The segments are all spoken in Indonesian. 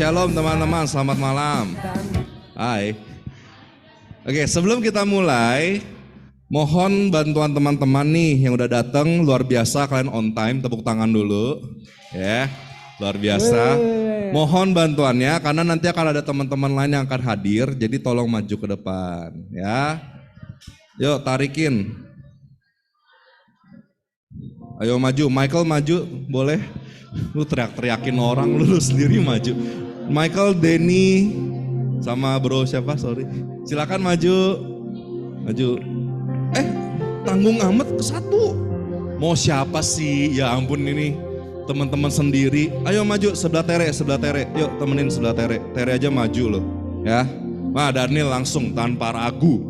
Shalom teman-teman, selamat malam. Hai. Oke, sebelum kita mulai, mohon bantuan teman-teman nih yang udah datang, luar biasa, kalian on time, tepuk tangan dulu. Ya, luar biasa. Mohon bantuannya karena nanti akan ada teman-teman lain yang akan hadir, jadi tolong maju ke depan, ya. Yuk, tarikin. Ayo maju, Michael maju, boleh? Lu teriak-teriakin orang, lu sendiri maju. Michael, Denny, sama bro siapa, sorry. Silakan maju. Maju. Tanggung amat ke satu. Mau siapa sih? Ya ampun ini. Teman-teman sendiri. Ayo maju sebelah Tere. Yuk temenin sebelah Tere. Tere aja maju loh. Ya. Nah Daniel langsung tanpa ragu.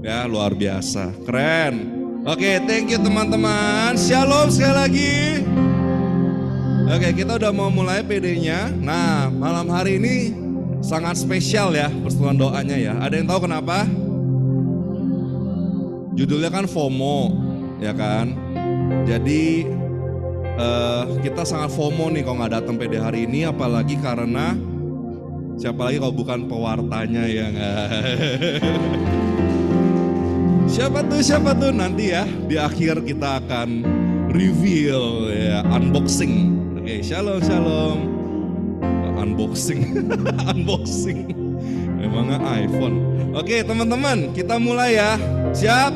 Ya luar biasa. Keren. Oke, thank you teman-teman. Shalom sekali lagi. Oke, kita udah mau mulai PD-nya. Nah, malam hari ini sangat spesial ya pertemuan doanya ya. Ada yang tahu kenapa? Judulnya kan FOMO, ya kan? Jadi kita sangat FOMO nih kalau nggak datang PD hari ini, apalagi karena siapa lagi kalau bukan pewartanya ya nggak? Siapa tuh nanti ya di akhir kita akan reveal ya, unboxing. Oke, shalom. Unboxing. Emangnya iPhone. Oke, teman-teman, kita mulai ya. Siap?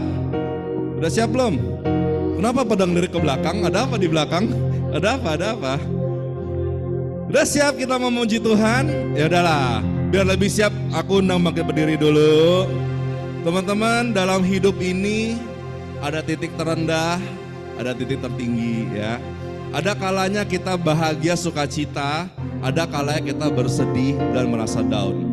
Udah siap belum? Kenapa pedang dari ke belakang? Ada apa di belakang? Ada apa? Udah siap kita memuji Tuhan? Ya udahlah, biar lebih siap aku undang pakai berdiri dulu. Teman-teman, dalam hidup ini ada titik terendah, ada titik tertinggi ya. Ada kalanya kita bahagia sukacita, ada kalanya kita bersedih dan merasa down.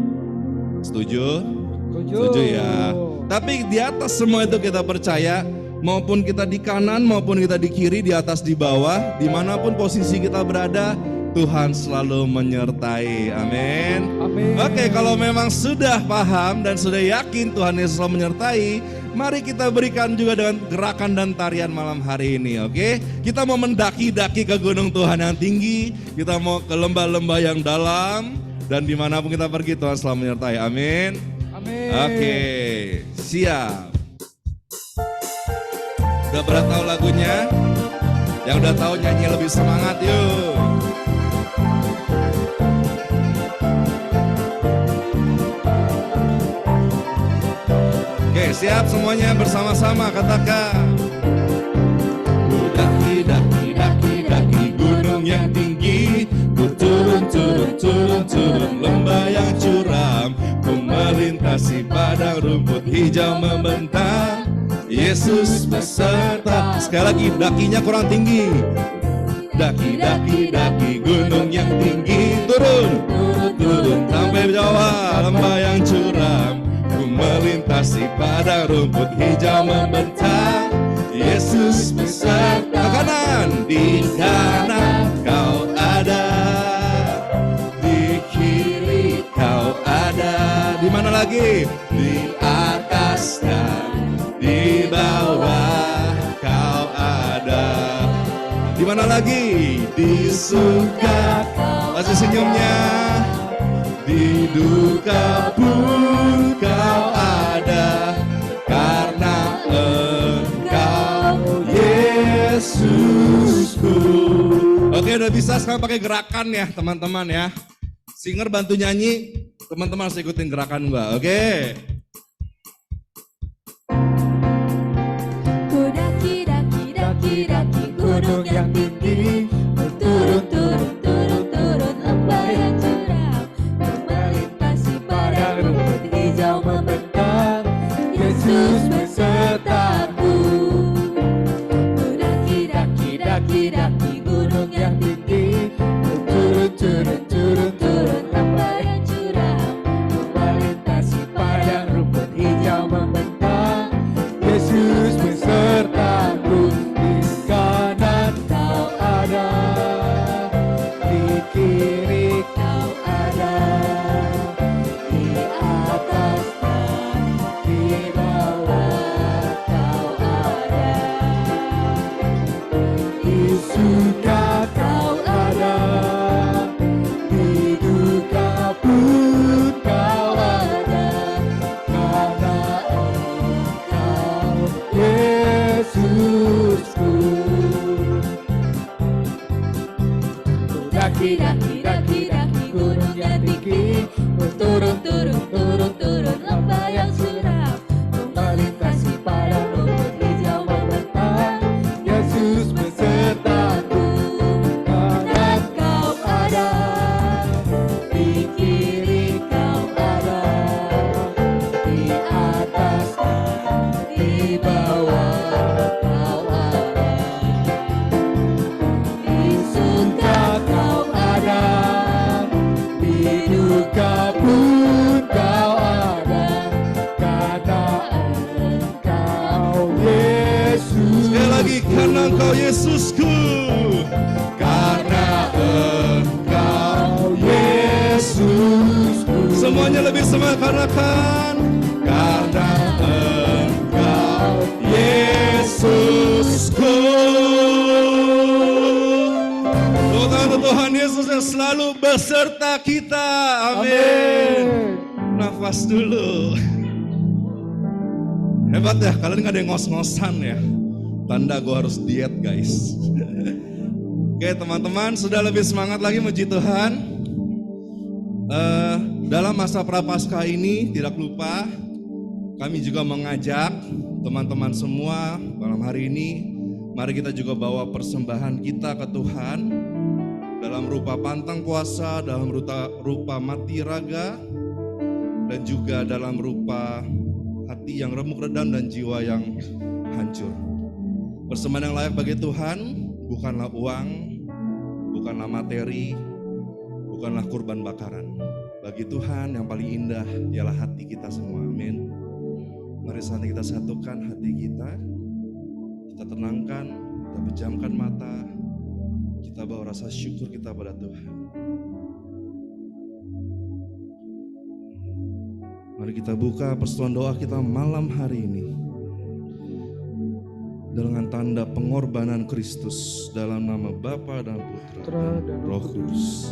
Setuju? Setuju ya. Tapi di atas semua itu kita percaya, maupun kita di kanan maupun kita di kiri, di atas di bawah, dimanapun posisi kita berada, Tuhan selalu menyertai. Amin. Oke, kalau memang sudah paham dan sudah yakin Tuhan Yesus selalu menyertai, mari kita berikan juga dengan gerakan dan tarian malam hari ini, oke? Kita mau mendaki-daki ke gunung Tuhan yang tinggi, kita mau ke lembah-lembah yang dalam, dan dimanapun kita pergi Tuhan selalu menyertai, amin? Oke, siap. Udah berat tahu lagunya? Yang udah tahu nyanyi lebih semangat yuk. Oke, siap semuanya bersama-sama katakan. Daki gunung yang tinggi, ku turun lembah yang curam, ku melintasi padang rumput hijau membentang. Yesus beserta. Sekali lagi, dakinya kurang tinggi. Daki gunung yang tinggi, turun sampai bawah lembah yang curam, ku melintasi padang rumput hijau membentang. Yesus beserta. Ke kanan, di kanan kau ada, di kiri kau ada. Di mana lagi? Di atas dan di bawah kau ada. Di mana lagi? Di suka, masih senyumnya. Di duka pun kau ada, karena Engkau Yesusku. Oke, udah bisa sekarang pakai gerakan ya teman-teman ya. Singer bantu nyanyi, teman-teman harus ikutin gerakan gua. Oke. Ku daki gunung yang tinggi, ku turun lembah yang curam, ku melintasi padang rumput hijau membentang. Yesus besertaku. Ku daki gunung yang tinggi, ku turun lembah yang curam, ku melintasi padang Semuanya lebih semangat karena Engkau Yesusku. Tuhan Yesus yang selalu beserta kita. Amin. Nafas dulu. Hebat ya, kalian gak ada yang ngos-ngosan ya. Tanda gue harus diet guys. Oke teman-teman, sudah lebih semangat lagi muji Tuhan. Dalam masa Prapaskah ini tidak lupa kami juga mengajak teman-teman semua malam hari ini, mari kita juga bawa persembahan kita ke Tuhan dalam rupa pantang puasa, dalam rupa mati raga, dan juga dalam rupa hati yang remuk redam dan jiwa yang hancur. Persembahan yang layak bagi Tuhan bukanlah uang, bukanlah materi, bukanlah kurban bakaran. Bagi Tuhan yang paling indah ialah hati kita semua. Amin. Mari saat kita satukan hati kita, kita tenangkan, kita pejamkan mata, kita bawa rasa syukur kita pada Tuhan. Mari kita buka persekutuan doa kita malam hari ini dengan tanda pengorbanan Kristus dalam nama Bapa dan Putra dan Roh Kudus.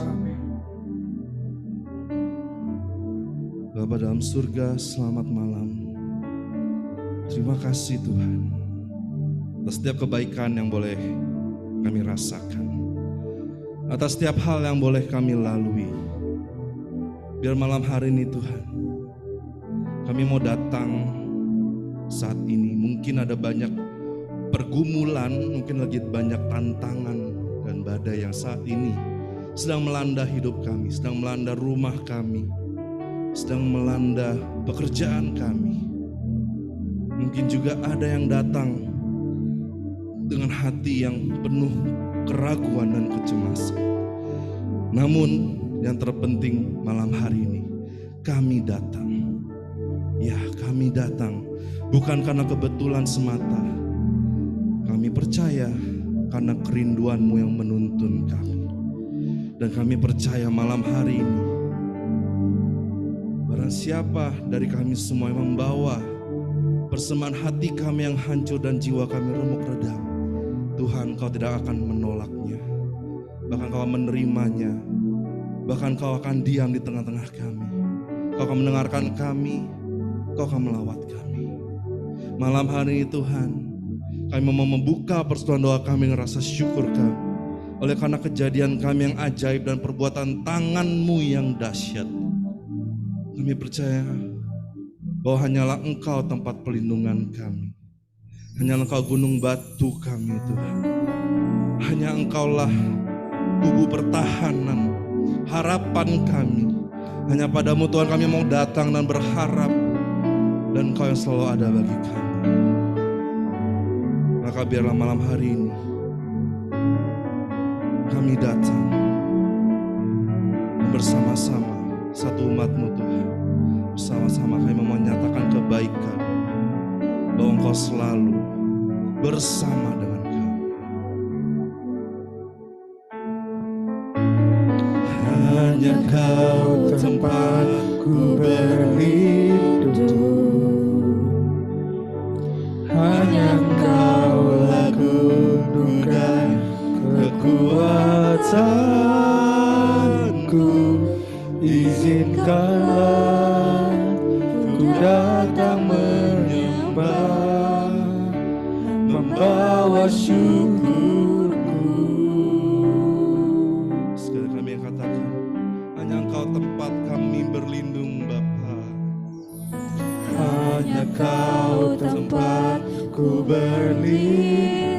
Bapa dalam surga, selamat malam. Terima kasih Tuhan atas setiap kebaikan yang boleh kami rasakan, atas setiap hal yang boleh kami lalui. Biar malam hari ini Tuhan, kami mau datang saat ini. Mungkin ada banyak pergumulan, mungkin lagi banyak tantangan dan badai yang saat ini sedang melanda hidup kami, sedang melanda rumah kami, sedang melanda pekerjaan kami. Mungkin juga ada yang datang dengan hati yang penuh keraguan dan kecemasan. Namun yang terpenting malam hari ini kami datang. Ya, kami datang bukan karena kebetulan semata. Kami percaya karena kerinduan-Mu yang menuntun kami. Dan kami percaya malam hari ini barang siapa dari kami semua yang membawa persembahan hati kami yang hancur dan jiwa kami remuk redam, Tuhan, Kau tidak akan menolaknya, bahkan Kau menerimanya, bahkan Kau akan diam di tengah-tengah kami. Kau akan mendengarkan kami, Kau akan melawat kami. Malam hari ini Tuhan, kami mau membuka persekutuan doa kami dengan rasa syukur kami, oleh karena kejadian kami yang ajaib dan perbuatan tangan-Mu yang dahsyat. Kami percaya bahwa hanyalah Engkau tempat pelindungan kami. Hanyalah Engkau gunung batu kami Tuhan. Hanya Engkaulah kubu pertahanan, harapan kami. Hanya padamu Tuhan kami mau datang dan berharap, dan Engkau yang selalu ada bagi kami. Maka biarlah malam hari ini kami datang bersama-sama satu umat-Mu Tuhan. Bersama-sama kami mau menyatakan kebaikan, bahwa Engkau selalu bersama dengan kami. Hanya Kau tempatku berlindung, hanya Engkaulah gunung dan kekuatanku. Izinkanlah ku datang menyembah, membawa syukurku. Sekali kami yang katakan, hanya Engkau tempat kami berlindung Bapa. Hanya Kau tempatku berlindung,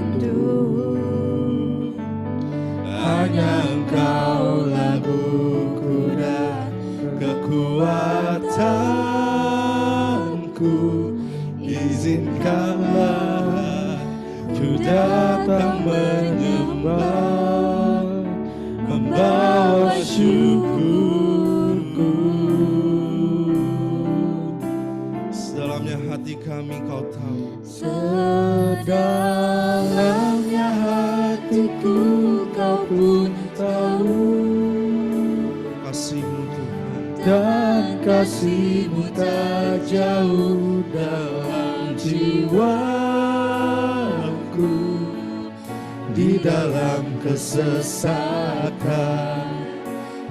hanya Engkau laguku dan kekuatanku. Izinkanlah ku datang menyembah, membawa syukurku. Sedalamnya hati kami Kau tahu, sedalamnya hatiku Kau pun tahu. Kasih-Mu Tuhan, dan kasih-Mu tak jauh dalam jiwaku, di dalam kesesakan,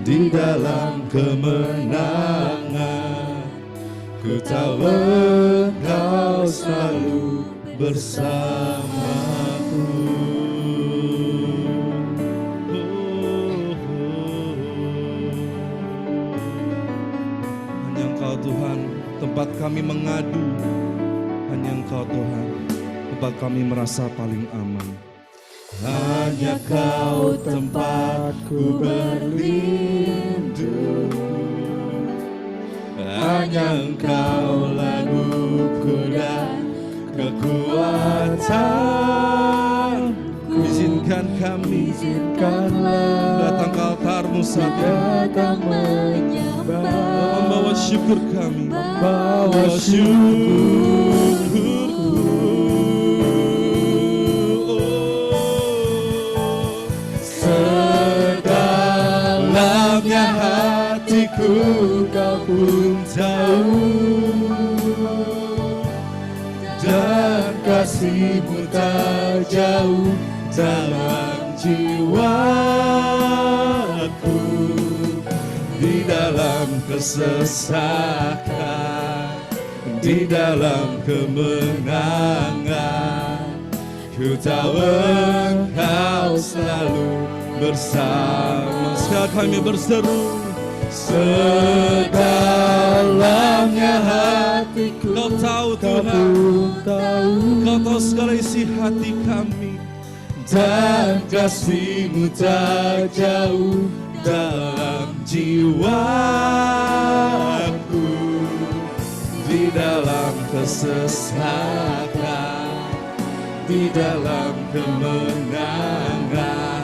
di dalam kemenangan, ku tahu Engkau selalu bersamaku. Hanya Engkau Tuhan tempat kami mengadu, hanya Engkau Tuhan tempat kami merasa paling aman. Hanya Kau tempatku berlindung, hanya Engkau laguku dan kekuatanku. Izinkan kami, datang ke altar-Mu saat ini, datang menyembah, membawa syukur kami, membawa syukurku. Sedalamnya hatiku Kau pun tahu, dan kasih-Mu tak jauh dalam jiwaku, di dalam kesesakan, di dalam kemenangan, ku tahu Engkau selalu bersama. Sekarang kami berseru, sedalamnya hatiku Kau tahu Tuhan, Kau tahu segala isi hati kami, dan kasih-Mu tak jauh dalam jiwaku, di dalam kesesakan, di dalam kemenangan,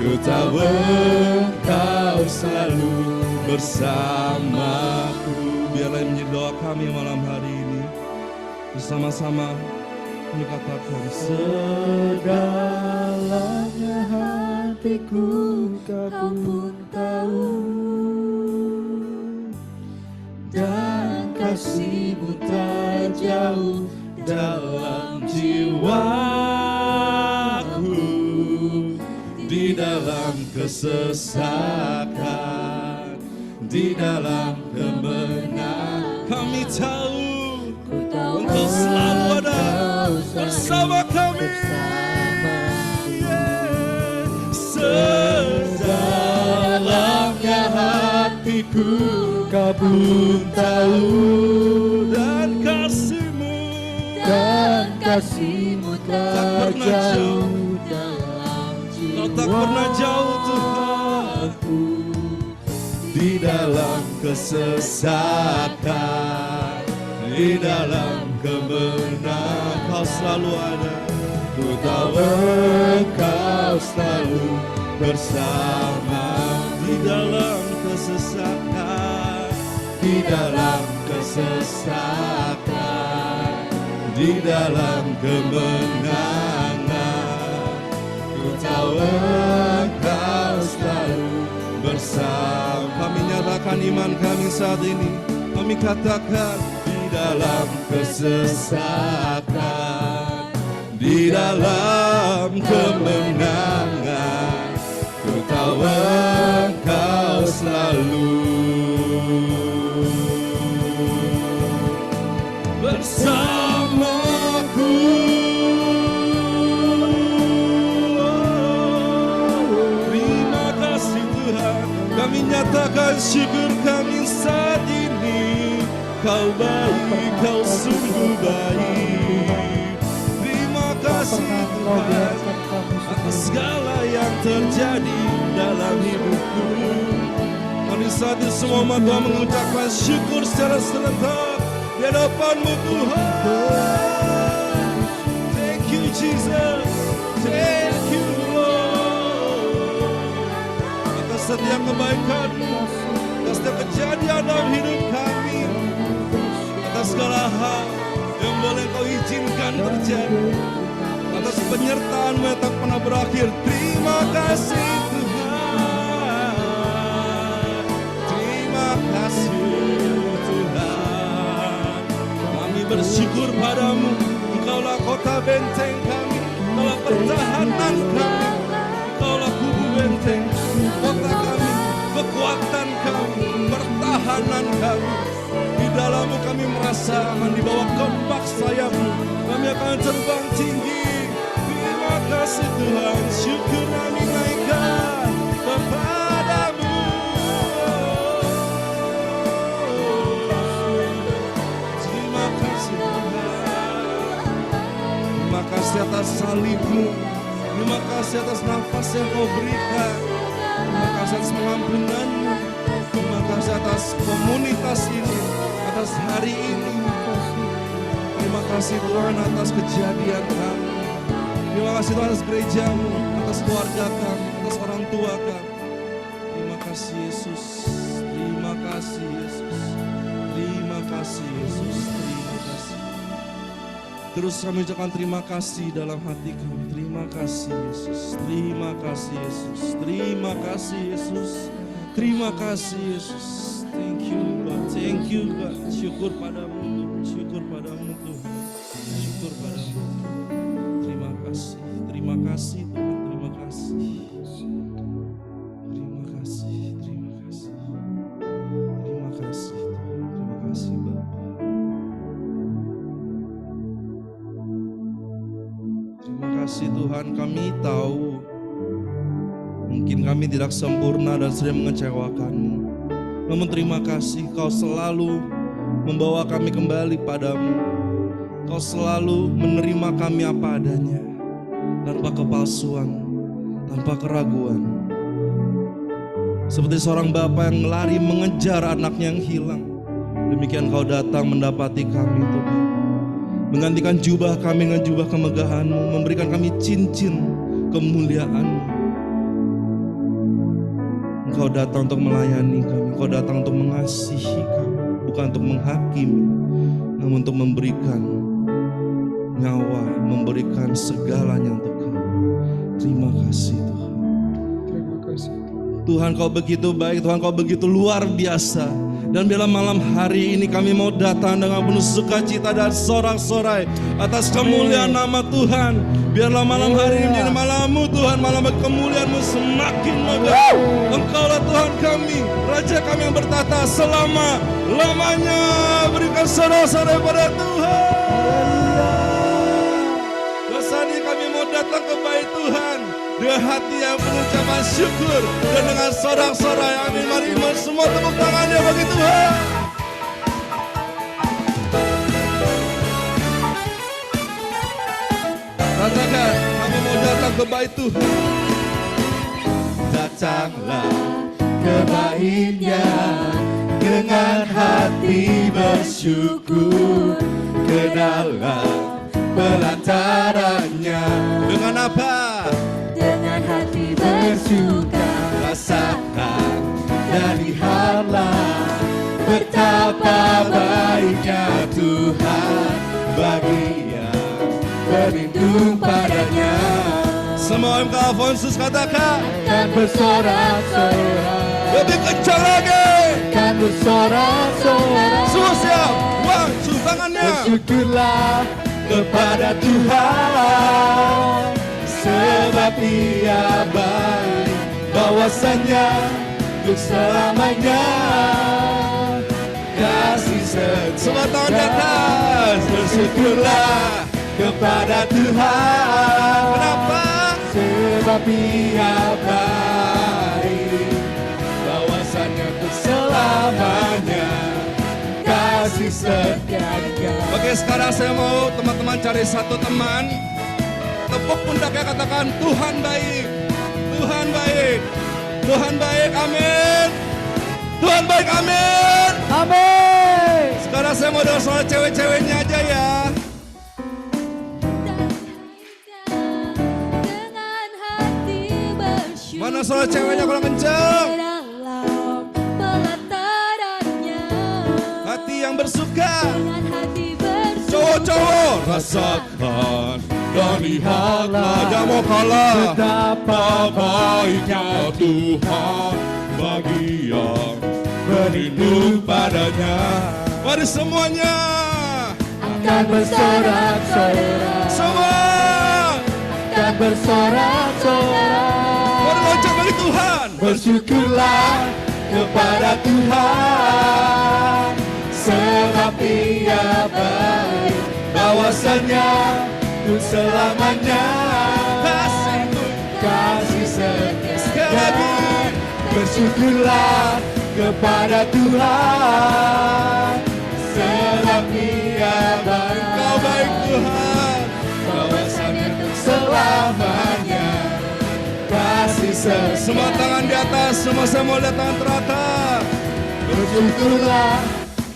ku tahu Engkau selalu bersamaku. Biarlah ini menjadi doa kami malam hari ini. Bersama-sama kami katakan, sedalamnya hatiku Kau pun tahu, dan kasih-Mu tak jauh dalam jiwaku, di dalam kesesakan, di dalam kemenangan. Kami tahu Engkau selalu ada bersama kami. Sedalamnya hatiku Kau pun tahu, dan kasih-Mu tak jauh dalam Kau tak pernah jauh Tuhan, di dalam kesesakan, di dalam kemenangan, Kau selalu ada. Ku tahu Engkau selalu bersama, di dalam kesesakan, di dalam kesesakan, di dalam kemenangan, ku tahu Engkau selalu bersama. Kami nyatakan iman kami saat ini, kami katakan, di dalam kesesakan, di dalam kemenangan, ku tahu Engkau selalu bersamaku. Terima kasih Tuhan, kami nyatakan syukur kami saat ini. Kau baik, Kau sungguh baik. Terima kasih Tuhan atas segala yang terjadi dalam hidupku. Kami saat ini semua umat Tuhan mengucapkan syukur secara serentak di hadapan-Mu Tuhan. Thank you Jesus, thank you Lord, atas setiap kebaikan-Mu, atas setiap kejadian dalam hidup kami, atas segala hal yang boleh Kau izinkan terjadi, atas penyertaan-Mu yang tak pernah berakhir. Terima kasih Tuhan, terima kasih. bersyukur padamu. Engkaulah kota benteng kami, Engkaulah pertahanan kami, Engkaulah kubu benteng, kota kami, kekuatan kami, pertahanan kami. Di dalammu kami merasa aman, di bawah kepak sayapmu kami akan terbang tinggi. Terima kasih Tuhan, syukur kami naikkan kepadamu. Terima kasih Tuhan, terima kasih atas salibmu, terima kasih atas nafas yang kau berikan, terima kasih atas pengampunanmu, terima kasih atas komunitas ini, atas hari ini. Terima kasih Tuhan atas kejadian kami. Terima kasih Tuhan atas gerejamu, atas keluarga kami, atas orang tua kami. Terima kasih Yesus, terima kasih Yesus, terima kasih Yesus, terima kasih. Terus kami ucapkan terima kasih dalam hati kami. Terima kasih Yesus, terima kasih Yesus, terima kasih Yesus, terima kasih Yesus. Thank you God, thank you God. Syukur padamu, syukur padamu Tuhan, syukur padamu. Terima kasih Tuhan, terima kasih, terima kasih, terima kasih, terima kasih Tuhan, terima kasih Bapa. Terima kasih Tuhan, kami tahu mungkin kami tidak sempurna dan sering mengecewakanmu. Namun terima kasih Kau selalu membawa kami kembali padamu. Kau selalu menerima kami apa adanya, tanpa kepalsuan, tanpa keraguan. Seperti seorang bapa yang lari mengejar anaknya yang hilang, demikian Kau datang mendapati kami Tuhan. Menggantikan jubah kami dengan jubah kemegahan-Mu, memberikan kami cincin kemuliaan-Mu. Engkau datang untuk melayani kami, Engkau datang untuk mengasihi kami, bukan untuk menghakimi, namun untuk memberikan nyawa, memberikan segalanya untuk kami. Terima kasih Tuhan. Terima kasih Tuhan, Kau begitu baik, Tuhan Kau begitu luar biasa. Dan bila malam hari ini kami mau datang dengan penuh sukacita dan sorak-sorai atas kemuliaan nama Tuhan. Biarlah malam hari ini menjadi malam-Mu Tuhan, malam kemuliaan-Mu semakin megah. Engkaulah Tuhan kami, Raja kami yang bertata selama-lamanya. Berikan sorak-sorai pada Tuhan. Saat ini kami mau datang ke bait Tuhan dengan hati yang penuh ucapan syukur dan dengan sorak-sorai. Amin. Mari semua tepuk tangannya bagi Tuhan. Katakan, kami mau datang ke bait Tuhan. Datanglah ke bait-Nya dengan hati bersyukur, ke dalam pelantarannya. Dengan apa? Dengan hati bersuka, rasakan dan lihatlah betapa baiknya Tuhan bagi yang berlindung padanya. Semua MK Alfonsus katakan, Kan bersorak-sorai, lebih kencang lagi. kan bersorak-sorai. Semua siap, wang, tangannya. Bersyukurlah kepada Tuhan, sebab Dia baik, bahwasanya untuk selamanya kasih setia. Semua tahun di atas. Bersyukurlah kepada Tuhan. Kenapa? Sebab Dia baik, bahwasanya untuk selamanya kasih setia-Nya. Oke, sekarang saya mau teman-teman cari satu teman, tepuk pundaknya, katakan Tuhan baik, Tuhan baik, Tuhan baik, amin. Tuhan baik, amin. Amin. Sekarang saya mau dengar suara cewek-ceweknya aja ya. Dengan hati bersyukur, Mana suara ceweknya kurang kenceng? dalam pelatarannya. Hati yang bersuka, Dengan hati bersyukur, cowok-cowok rasakan dan lihatlah, jangan mau kalah. Betapa baiknya Tuhan bagi yang berlindung padanya. Mari semuanya. akan bersorak-sorak, Semua akan bersorak-sorak. mari loncat bagi Tuhan. Bersyukurlah kepada Tuhan, sebab Dia baik, bahwasanya untuk selamanya kasih setia. Sekali lagi. Bersyukurlah kepada Tuhan, sebab Dia baik, Kau baik Tuhan. bahwasanya untuk selamanya kasih setia. Semua tangan di atas, semua saya mau lihat tangan teratas. Bersyukurlah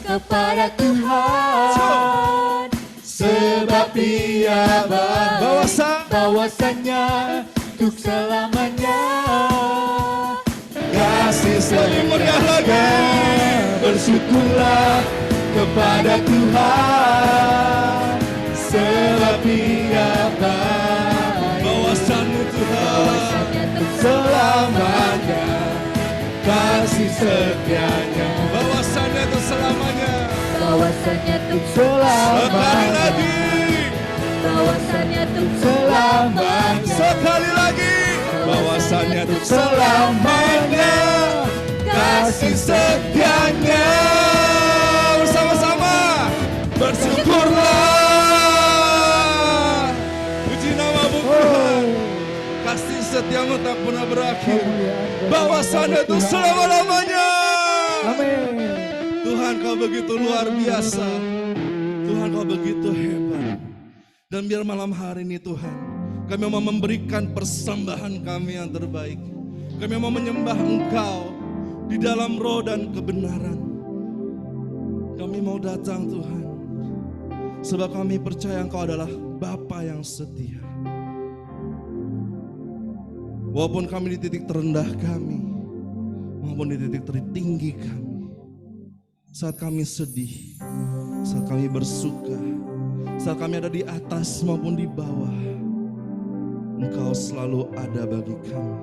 kepada Tuhan, sebab Dia baik, bahwasanya untuk selamanya kasih Lebih meriah lagi. setia. Bersyukurlah kepada Tuhan, sebab Dia baik, Bahwasanmu Tuhan. untuk selamanya kasih setianya. Bahwasannya itu selamanya. Bahwasanya untuk Sekali Selamanya, lagi. bahwasanya untuk selamanya, Sekali lagi. Bahwasannya itu selamanya kasih setianya. bersama-sama bersyukurlah. Puji namamu Tuhan. Kasih setiamu tak pernah berakhir. Bahwasannya itu selama-lamanya. Amin. Tuhan kau begitu luar biasa. Tuhan kau begitu hebat. Dan biar malam hari ini Tuhan, kami mau memberikan persembahan kami yang terbaik. Kami mau menyembah Engkau di dalam roh dan kebenaran. Kami mau datang Tuhan, sebab kami percaya Engkau adalah Bapa yang setia. Walaupun kami di titik terendah kami, maupun di titik tertinggi kami, saat kami sedih, saat kami bersuka, saat kami ada di atas maupun di bawah, Engkau selalu ada bagi kami.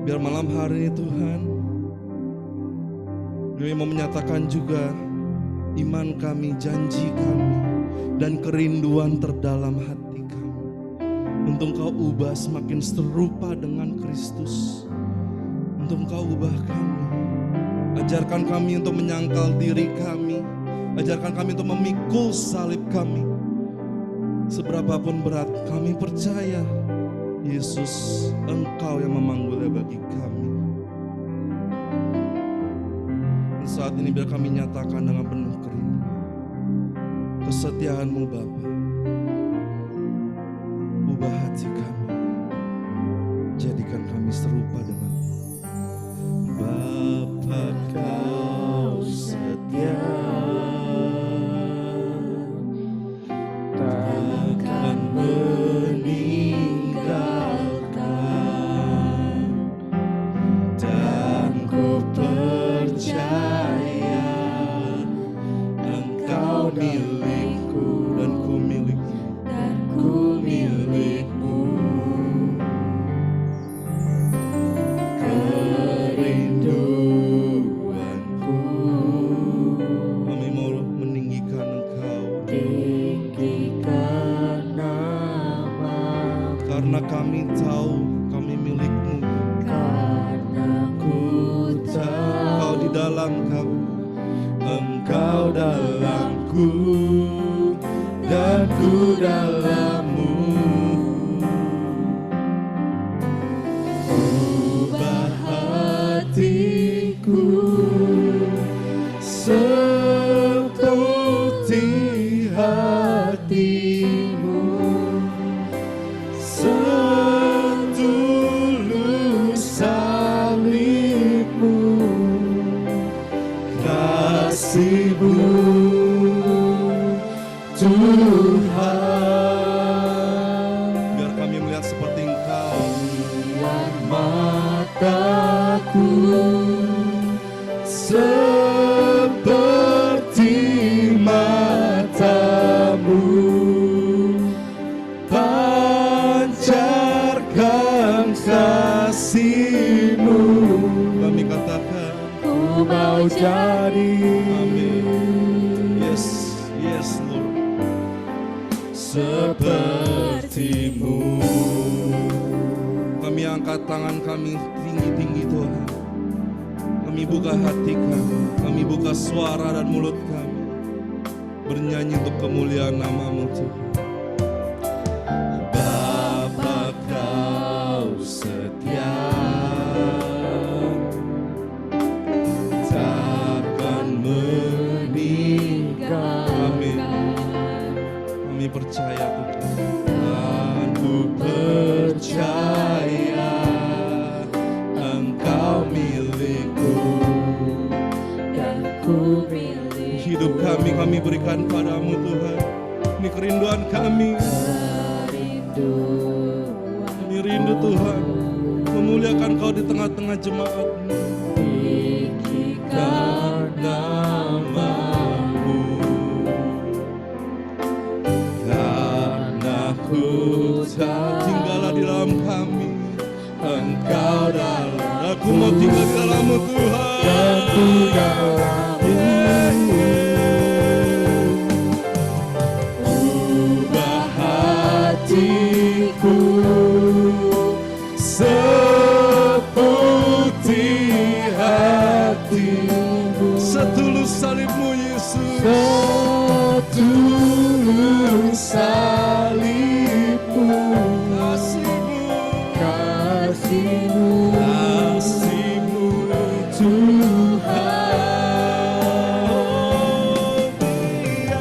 Biar malam hari ini Tuhan, kami mau menyatakan juga iman kami, janji kami, dan kerinduan terdalam hati kami untuk Engkau ubah semakin serupa dengan Kristus. Untuk Engkau ubah kami, ajarkan kami untuk menyangkal diri kami, ajarkan kami untuk memikul salib kami. Seberapapun berat, kami percaya Yesus, Engkau yang memanggulnya bagi kami. Dan saat ini biar kami nyatakan dengan penuh kerinduan kesetiaan-Mu Bapa. Ubah hati kami, jadikan kami serupa dengan Bapa. Kau setia, Takkan meninggalkan, dan ku percaya Engkau milikku, dan ku milikmu. dan ku milikmu. Kerinduanku Kami mau meninggikan Engkau, tinggikan namamu, karena kami tahu kami milikmu. karena ku tahu Engkau di dalam kami, Engkau dalamku dan ku dalammu. Ubah hatiku seperti hatimu, setulus salibmu, kasih-Mu Tuhan. biar kami melihat seperti Engkau. Yang mataku seperti matamu, pancarkan kasih-Mu. Kami katakan, Ku mau jadi amin. Yes, yes Lord. sepertimu. Kami angkat tangan kami tinggi-tinggi Tuhan. Kami buka hati kami buka suara dan mulut kami, bernyanyi untuk kemuliaan nama-Mu Tuhan. Bapa Kau setia, takkan meninggalkan. Amin. Kami percaya Tuhan. Dan ku percaya Engkau milikku, dan ku milik. Hidup kami berikan padamu Tuhan. Ini kerinduan kami. Kami rindu Tuhan memuliakan Kau di tengah-tengah jemaat-Mu. Tinggikan nama-Mu, karena ku tak Tinggallah di dalam kami. Engkau dalam Aku mau tinggal di dalam-Mu Tuhan. dan ku dalam-Mu. Ubah hatiku seperti hati-Mu, Setulus salib-Mu Yesus. setulus salib-Mu, Kasih-Mu. kasih-Mu, Kasih-Mu Tuhan.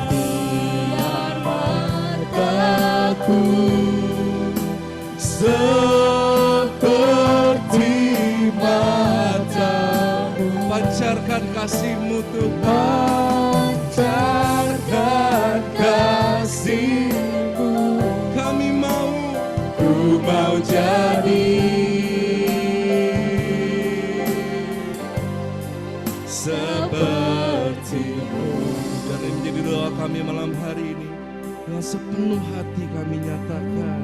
Biar mataku seperti mata-Mu, Pancarkan kasih-Mu Tuhan. pancarkan kasih-Mu. Kami mau Ku mau jadi seperti-Mu. Dan ini menjadi doa kami malam hari ini. Dengan sepenuh hati kami nyatakan.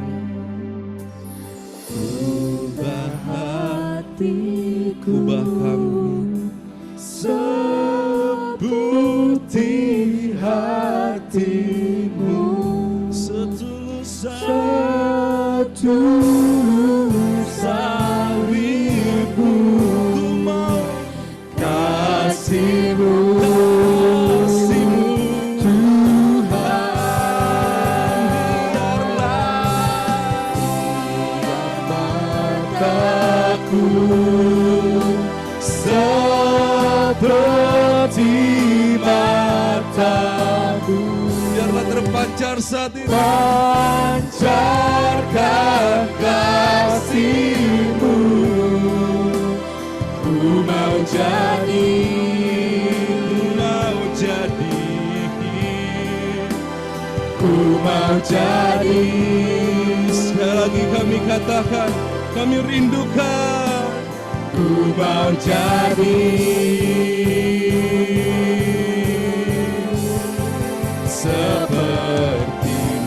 Ubah hatiku, Ubah kami. seperti hati-Mu, Setulus setulus salib-Mu, ku mau kasih-Mu, kasih-Mu. Tuhan. Biar mataku seperti mata-Mu, Biarlah terpancar saat ini. pancarkan kasih-Mu. Ku mau jadi, Mau jadi. ku mau jadi Sekali lagi kami katakan, kami rindukan. ku mau jadi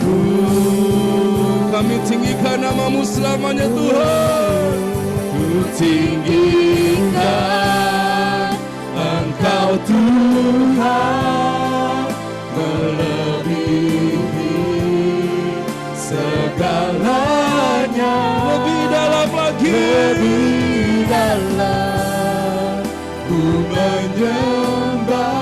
seperti-Mu. Kami tinggikan nama-Mu selamanya Tuhan. Ku tinggikan Engkau Tuhan, melebihi segalanya. Lebih dalam lagi. Lebih dalam ku menyembah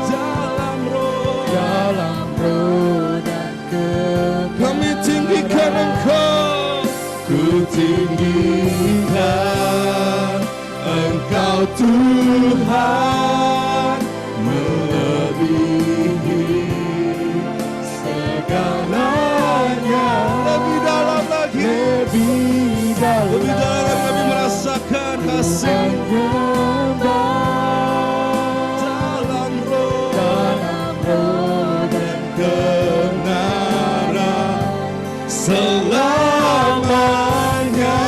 Dalam roh. dalam roh dan kebenaran. Kami tinggikan Engkau. Ku tinggikan Engkau Tuhan, melebihi segalanya. Lebih dalam lagi. Lebih dalam, Lebih dalam kami merasakan kasih menyembah dalam roh. dalam roh dan kebenaran selamanya.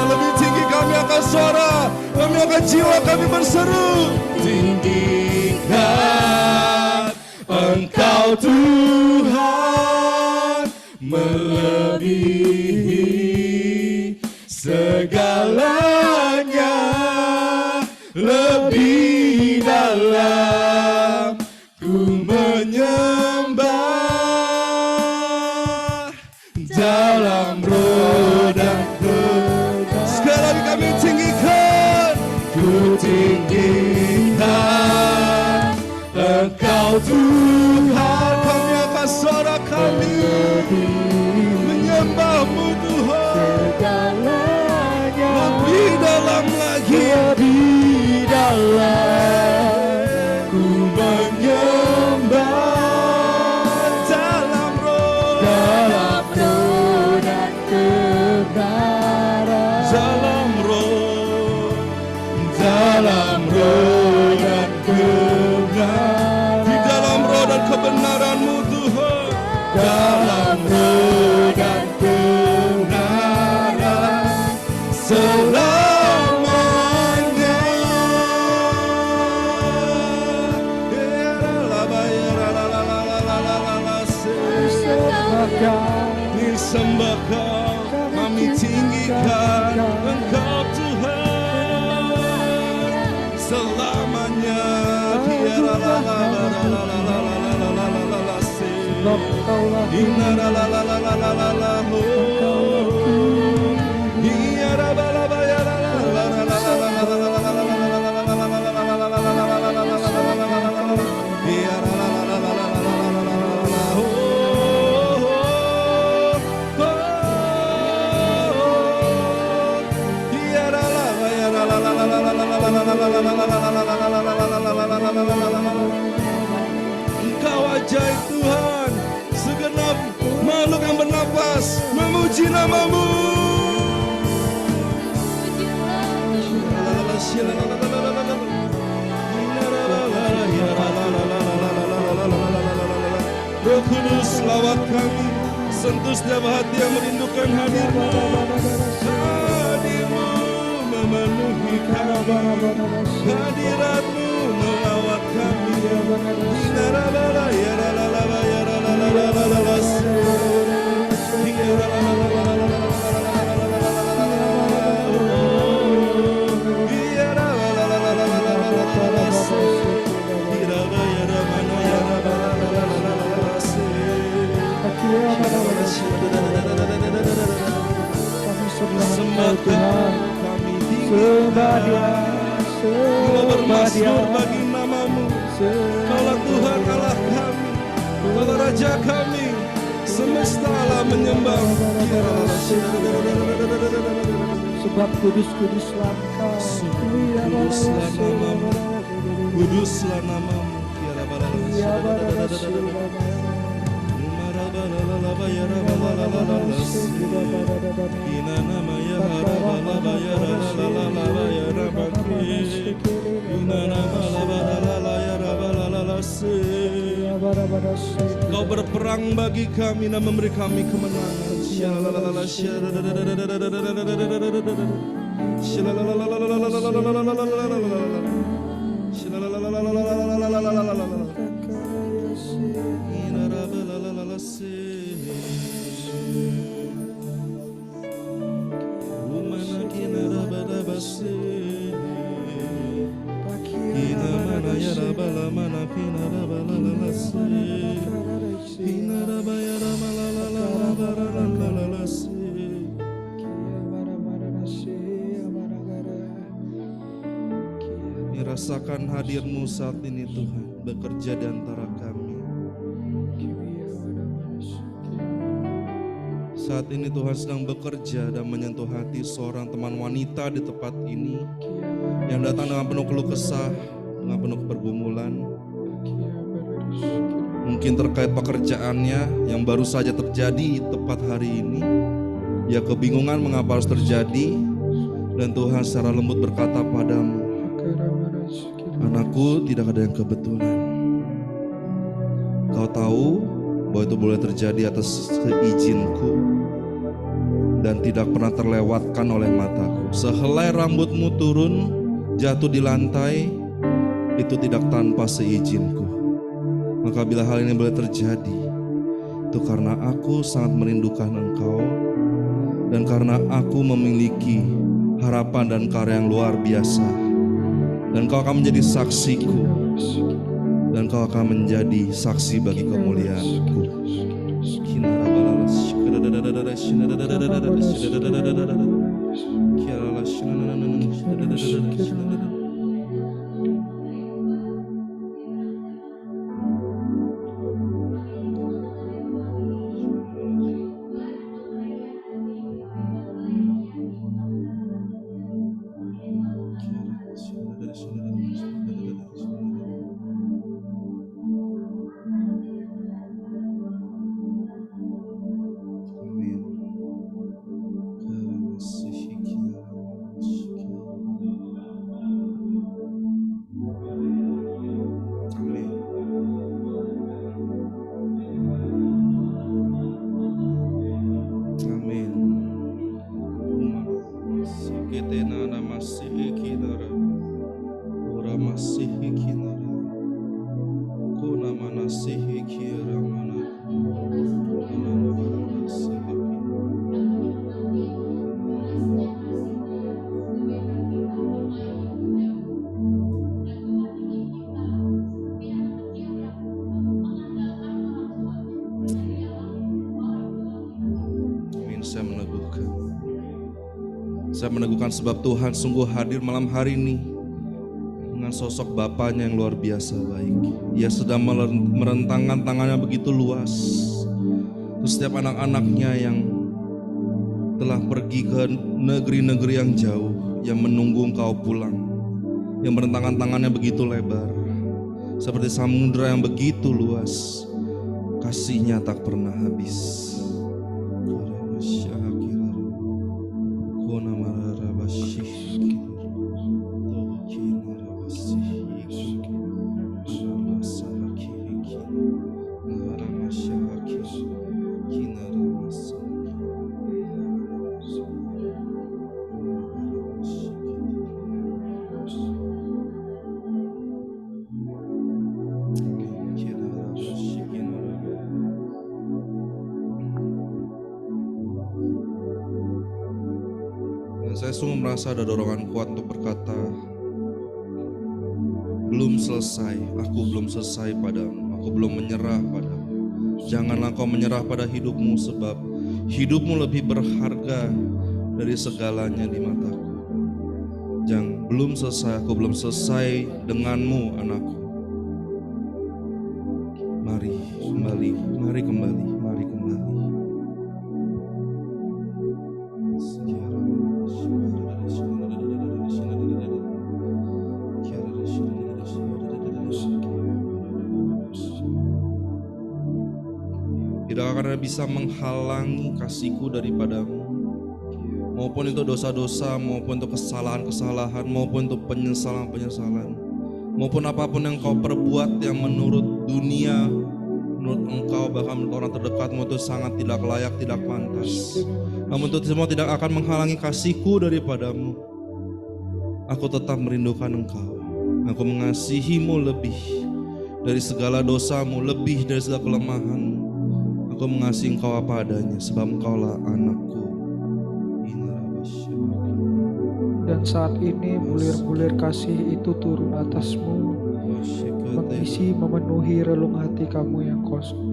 Lebih tinggi kami akan suara, kami akan jiwa, kami berseru. Tinggikan Engkau Tuhan, melebihi segalanya. Lebih dalam ku tinggikan Engkau Tuhan. Kami akan suara kami menyembah-Mu Tuhan. Segalanya Lebih dalam lagi. lebih dalam ku menyembah Dalam roh. dalam roh dan kebenaran. Dalam roh. Dalam roh dan kebenaran. Di dalam roh dan kebenaran-Mu Tuhan. Dalam roh dan kebenaran selamanya. Disembah Kau, kami tinggikan Engkau Tuhan selamanya. Sebab Kaulah Engkau ajaib Tuhan. Segenap makhluk yang bernapas memuji nama-Mu. Roh Kudus, lawat kami, sentuh setiap hati yang merindukan hadir-Mu. Hadir-Mu memenuhi kami, hadirat-Mu melawat kami. Sembah Tuhan, kami sembah Dia, Kau bermasmur sembah bagi nama-Mu. Kaulah Tuhan Allah kami, Kaulah Raja kami, semesta alam menyembah. Sebab kudus-kuduslah Engkau, Kuduslah nama-Mu, kuduslah nama-Mu. Kau berperang bagi kami dan memberi kami kemenangan. Rasakan hadir-Mu saat ini Tuhan, bekerja di antara kami. Saat ini Tuhan sedang bekerja dan menyentuh hati seorang teman wanita di tempat ini yang datang dengan penuh keluh kesah, dengan penuh pergumulan. Mungkin terkait pekerjaannya yang baru saja terjadi tepat hari ini. Dia kebingungan mengapa harus terjadi, dan Tuhan secara lembut berkata padamu, anakku, tidak ada yang kebetulan. Kau tahu bahwa itu boleh terjadi atas seizinku dan tidak pernah terlewatkan oleh mataku. Sehelai rambutmu turun, jatuh di lantai, itu tidak tanpa seizinku. Maka bila hal ini boleh terjadi, itu karena aku sangat merindukan engkau, dan karena aku memiliki harapan dan karya yang luar biasa. Dan kau akan menjadi saksiku, dan kau akan menjadi saksi bagi kemuliaanku. masihi kinara. Kuna manasihi kira mana. Kuna manasihi Amin. Saya meneguhkan sebab Tuhan sungguh hadir malam hari ini dengan sosok Bapaknya yang luar biasa baik. Ia sedang merentangkan tangannya begitu luas untuk setiap anak-anaknya yang telah pergi ke negeri-negeri yang jauh, yang menunggu Engkau pulang, yang merentangkan tangannya begitu lebar seperti samudera yang begitu luas. Kasih-Nya tak pernah habis. Saya sungguh merasa ada dorongan kuat untuk berkata, belum selesai, aku belum selesai padamu, aku belum menyerah padamu. Janganlah kau menyerah pada hidupmu, sebab hidupmu lebih berharga dari segalanya di mataku. Belum selesai, aku belum selesai denganmu, anakku. Mari kembali, mari kembali, mari kembali. Tidak akan bisa menghalangi kasihku daripadamu, maupun itu dosa-dosa, maupun itu kesalahan-kesalahan, maupun itu penyesalan-penyesalan, maupun apapun yang kau perbuat yang menurut dunia, menurut engkau, bahkan menurut orang terdekatmu itu sangat tidak layak, tidak pantas. Namun itu semua tidak akan menghalangi kasihku daripadamu. Aku tetap merindukan engkau. Aku mengasihimu lebih dari segala dosamu, lebih dari segala kelemahanmu. Aku mengasihi engkau apa adanya, sebab engkaulah anakku. Dan saat ini bulir-bulir kasih itu turun atasmu, mengisi, memenuhi relung hati kamu yang kosong.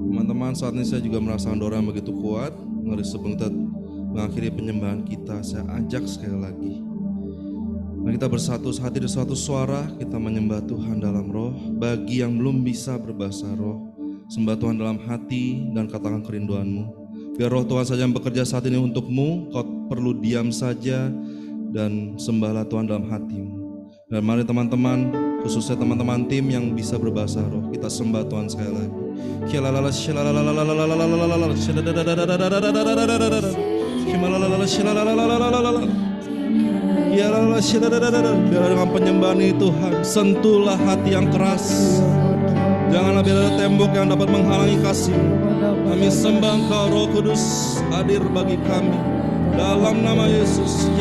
Teman-teman, saat ini saya juga merasakan dorongan begitu kuat. Mari sebelum kita mengakhiri penyembahan kita, saya ajak sekali lagi, mari kita bersatu hati di suatu suara, kita menyembah Tuhan dalam roh. Bagi yang belum bisa berbahasa roh, sembah Tuhan dalam hati dan katakan kerinduanmu. Biar roh Tuhan saja yang bekerja saat ini untukmu. Kau perlu diam saja dan sembahlah Tuhan dalam hatimu. Dan mari teman-teman, khususnya teman-teman tim yang bisa berbahasa roh, kita sembah Tuhan sekali lagi. Biar dengan penyembahan ini Tuhan, sentuhlah hati yang keras. Janganlah biar ada tembok yang dapat menghalangi kasih. Kami sembah Engkau Roh Kudus, hadir bagi kami dalam nama Yesus.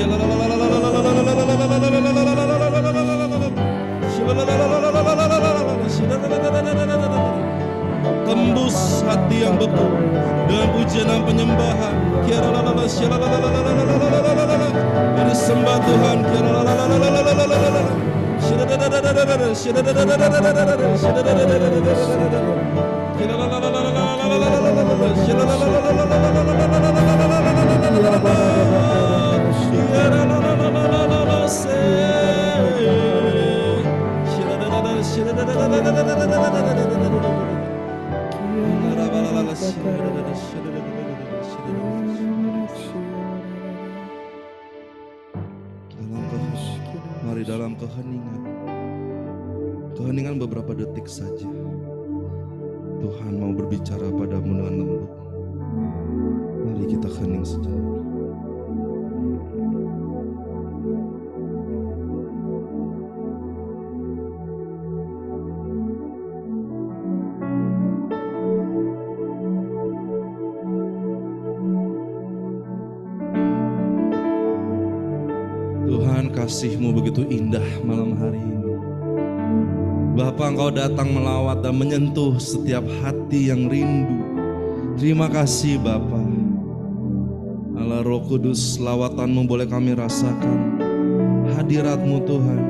Tembus hati yang beku dengan pujian dan penyembahan. Mari sembah Tuhan. Mari dalam keheningan. Keheningan beberapa detik saja. Tuhan mau berbicara padamu dengan lembut. Mari kita hening sejenak. Tuhan, kasih-Mu begitu indah malam hari ini. Bapa, Engkau datang melawat dan menyentuh setiap hati yang rindu. Terima kasih Bapa. Allah Roh Kudus, lawatan-Mu boleh kami rasakan. Hadirat-Mu Tuhan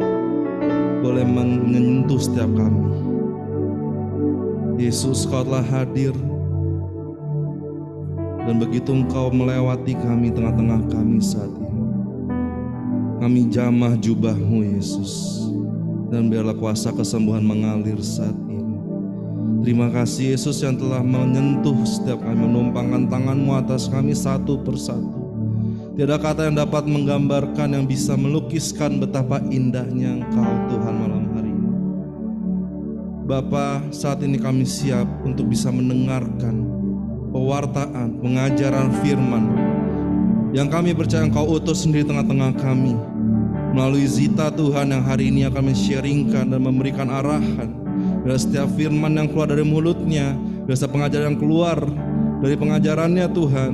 boleh menyentuh setiap kami. Yesus, Kau telah hadir. Dan begitu Engkau melewati kami tengah-tengah kami saat ini. Kami jamah jubah-Mu Yesus. Dan biarlah kuasa kesembuhan mengalir saat ini. Terima kasih Yesus yang telah menyentuh setiap kami, menumpangkan tangan-Mu atas kami satu persatu. Tiada kata yang dapat menggambarkan, yang bisa melukiskan betapa indahnya Engkau Tuhan malam hari ini. Bapa, saat ini kami siap untuk bisa mendengarkan pewartaan, pengajaran firman yang kami percaya Engkau utus sendiri tengah-tengah kami. Melalui Zita Tuhan yang hari ini akan men-sharingkan dan memberikan arahan. Dan setiap firman yang keluar dari mulutnya, dan setiap pengajaran yang keluar dari pengajarannya Tuhan,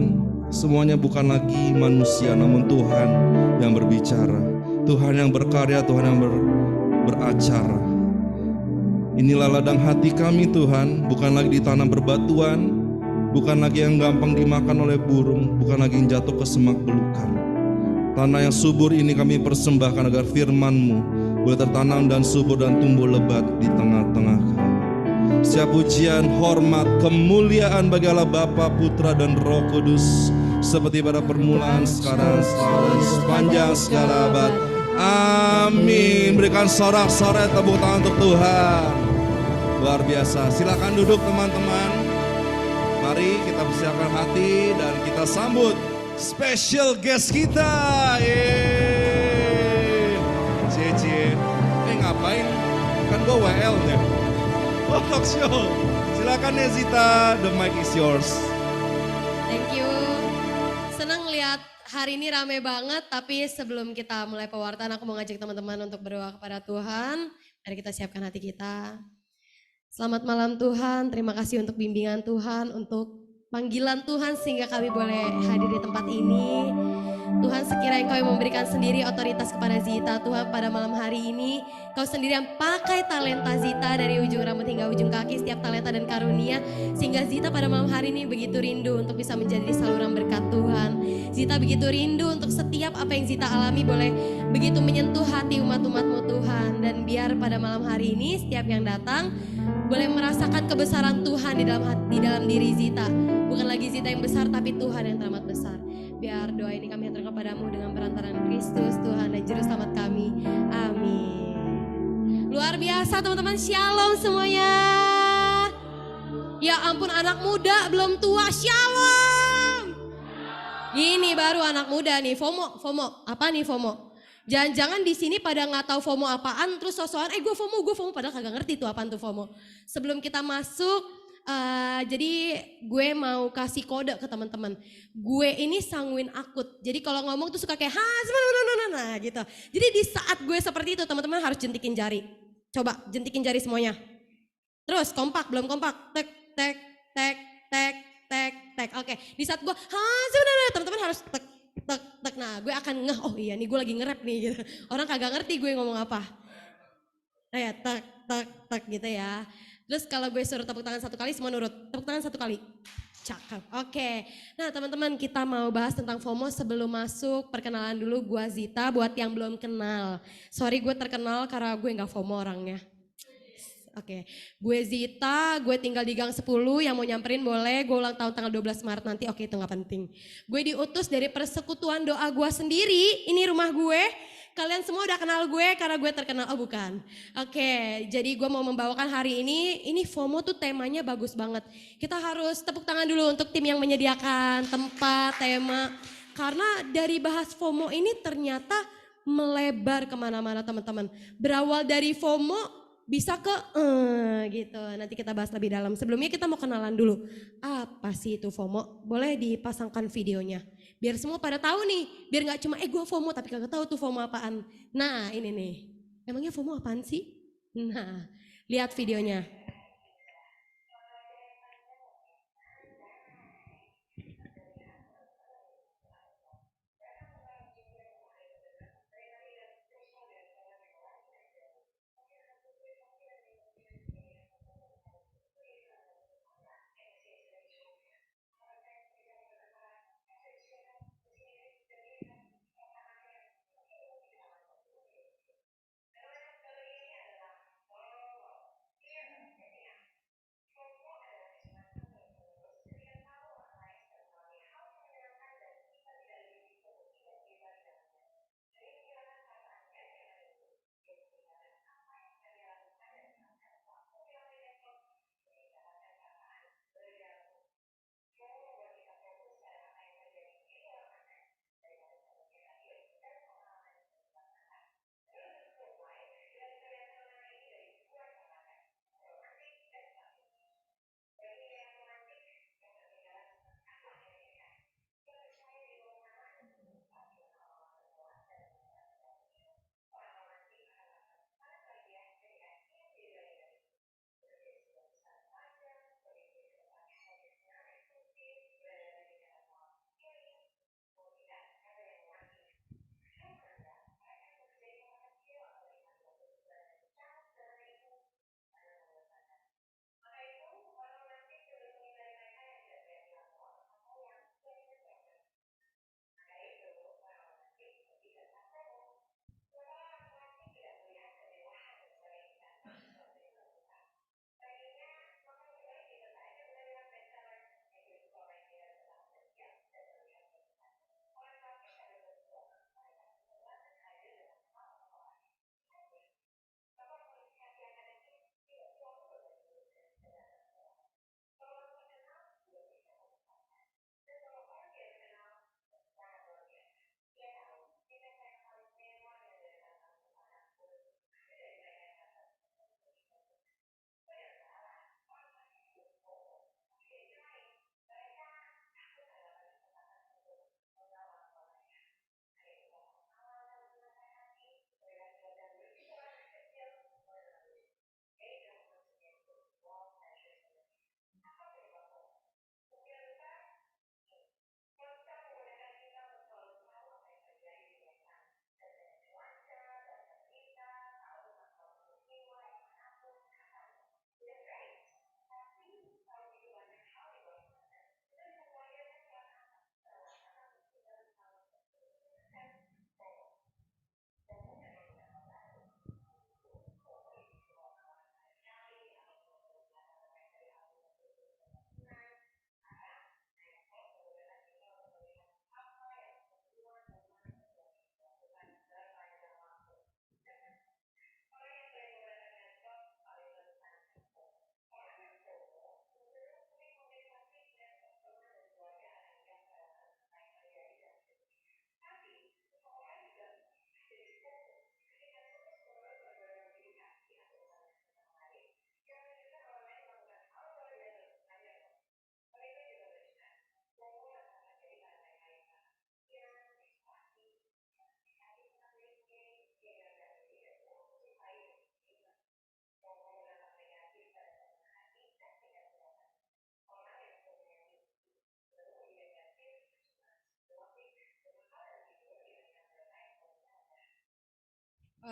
semuanya bukan lagi manusia, namun Tuhan yang berbicara, Tuhan yang berkarya, Tuhan yang beracara. Inilah ladang hati kami Tuhan, bukan lagi ditanam berbatuan, bukan lagi yang gampang dimakan oleh burung, bukan lagi yang jatuh ke semak belukar. Tanah yang subur ini kami persembahkan agar firman-Mu boleh tertanam dan subur dan tumbuh lebat di tengah-tengah kami. Setiap pujian, hormat, kemuliaan bagi Allah Bapa, Putra dan Roh Kudus, seperti pada permulaan, sekarang, selalu, sepanjang segala abad. Amin. Berikan sorak-sorai tepuk tangan untuk Tuhan. Luar biasa. Silakan duduk teman-teman. Mari kita persiapkan hati dan kita sambut special guest kita. Cie. Ngapain? Kan gue WL nya. Oh, talk show. Silakan ya Zita, the mic is yours. Thank you. Senang lihat hari ini rame banget, tapi sebelum kita mulai pewartaan aku mau ngajak teman-teman untuk berdoa kepada Tuhan. Mari kita siapkan hati kita. Selamat malam Tuhan, terima kasih untuk bimbingan Tuhan, untuk panggilan Tuhan sehingga kami boleh hadir di tempat ini. Tuhan, sekiranya Engkau yang memberikan sendiri otoritas kepada Zita Tuhan pada malam hari ini. Kau sendiri yang pakai talenta Zita dari ujung rambut hingga ujung kaki, setiap talenta dan karunia. Sehingga Zita pada malam hari ini begitu rindu untuk bisa menjadi saluran berkat Tuhan. Zita begitu rindu untuk setiap apa yang Zita alami boleh begitu menyentuh hati umat-umat-Mu Tuhan. Dan biar pada malam hari ini setiap yang datang boleh merasakan kebesaran Tuhan di dalam diri Zita. Bukan lagi Zita yang besar, tapi Tuhan yang teramat besar. Biar doa ini kami hantarkan kepadamu dengan perantaraan Kristus Tuhan dan Juru Selamat kami. Amin. Luar biasa teman-teman, shalom semuanya. Ya ampun, anak muda belum tua, shalom. Ini baru anak muda nih, FOMO. Apa nih FOMO? Jangan-jangan di sini pada nggak tahu FOMO apaan, terus sosokan, gue FOMO, padahal kagak ngerti tuh apaan tuh FOMO. Sebelum kita masuk, jadi gue mau kasih kode ke teman-teman. Gue ini sanguin akut. Jadi kalau ngomong tuh suka kayak nah gitu. Jadi di saat gue seperti itu teman-teman harus jentikin jari. Coba jentikin jari semuanya. Terus kompak, belum kompak. Tek. Oke. Di saat gue teman-teman harus tek. Nah, gue akan ngeh. Oh iya nih gue lagi nge-rap nih gitu. Orang kagak ngerti gue ngomong apa. Nah ya tek gitu ya. Terus kalau gue suruh tepuk tangan satu kali, semua nurut. Tepuk tangan satu kali. Cakep. Oke. Nah teman-teman, kita mau bahas tentang FOMO. Sebelum masuk, perkenalan dulu, gue Zita. Buat yang belum kenal. Sorry gue terkenal karena gue gak FOMO orangnya. Oke. Gue Zita, gue tinggal di Gang 10. Yang mau nyamperin boleh. Gue ulang tahun tanggal 12 Maret nanti. Oke, itu gak penting. Gue diutus dari persekutuan doa gue sendiri. Ini rumah gue. Kalian semua udah kenal gue karena gue terkenal, oh bukan. Oke, jadi gue mau membawakan hari ini FOMO tuh temanya bagus banget. Kita harus tepuk tangan dulu untuk tim yang menyediakan tempat, tema. Karena dari bahas FOMO ini ternyata melebar kemana-mana teman-teman. Berawal dari FOMO bisa ke gitu. Nanti kita bahas lebih dalam. Sebelumnya kita mau kenalan dulu. Apa sih itu FOMO? Boleh dipasangkan videonya. Biar semua pada tahu nih. Biar gak cuma gue FOMO tapi kagak tahu tuh FOMO apaan. Nah ini nih. Emangnya FOMO apaan sih? Nah lihat videonya.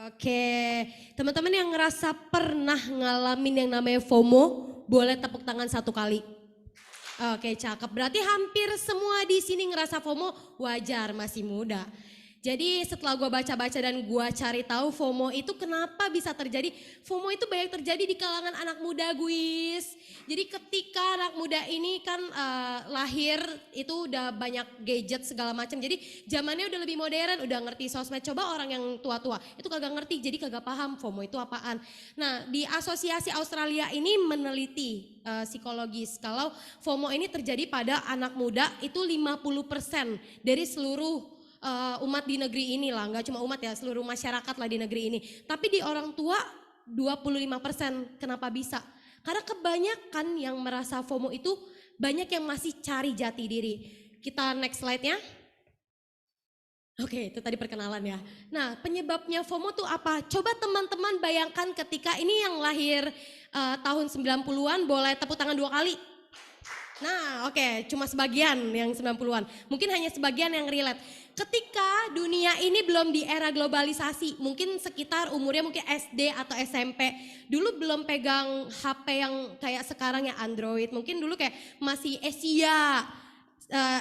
Oke, teman-teman yang ngerasa pernah ngalamin yang namanya FOMO, boleh tepuk tangan satu kali. Oke, cakep. Berarti hampir semua di sini ngerasa FOMO, wajar masih muda. Jadi setelah gue baca-baca dan gue cari tahu FOMO itu kenapa bisa terjadi. FOMO itu banyak terjadi di kalangan anak muda, guys. Jadi ketika anak muda ini kan lahir itu udah banyak gadget segala macam. Jadi zamannya udah lebih modern, udah ngerti sosmed. Coba orang yang tua-tua itu kagak ngerti, jadi kagak paham FOMO itu apaan. Nah, di Asosiasi Australia ini meneliti psikologis kalau FOMO ini terjadi pada anak muda itu 50% dari seluruh umat di negeri ini lah, nggak cuma umat ya, seluruh masyarakat lah di negeri ini. Tapi di orang tua 25%. Kenapa bisa? Karena kebanyakan yang merasa FOMO itu banyak yang masih cari jati diri. Kita next slide-nya. Oke, itu tadi perkenalan ya. Nah, penyebabnya FOMO tuh apa? Coba teman-teman bayangkan ketika ini yang lahir tahun 90-an boleh tepuk tangan 2 kali. Nah, oke, cuma sebagian yang 90-an. Mungkin hanya sebagian yang relate. Ketika dunia ini belum di era globalisasi, mungkin sekitar umurnya mungkin SD atau SMP. Dulu belum pegang HP yang kayak sekarang ya Android. Mungkin dulu kayak masih Asia,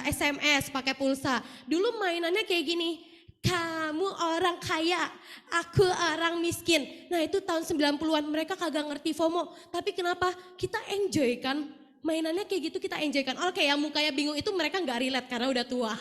SMS pakai pulsa. Dulu mainannya kayak gini. Kamu orang kaya, aku orang miskin. Nah, itu tahun 90-an mereka kagak ngerti FOMO. Tapi kenapa? Kita enjoy kan? Mainannya kayak gitu kita enjoy kan. Oke, yang mukanya bingung itu mereka nggak relate karena udah tua.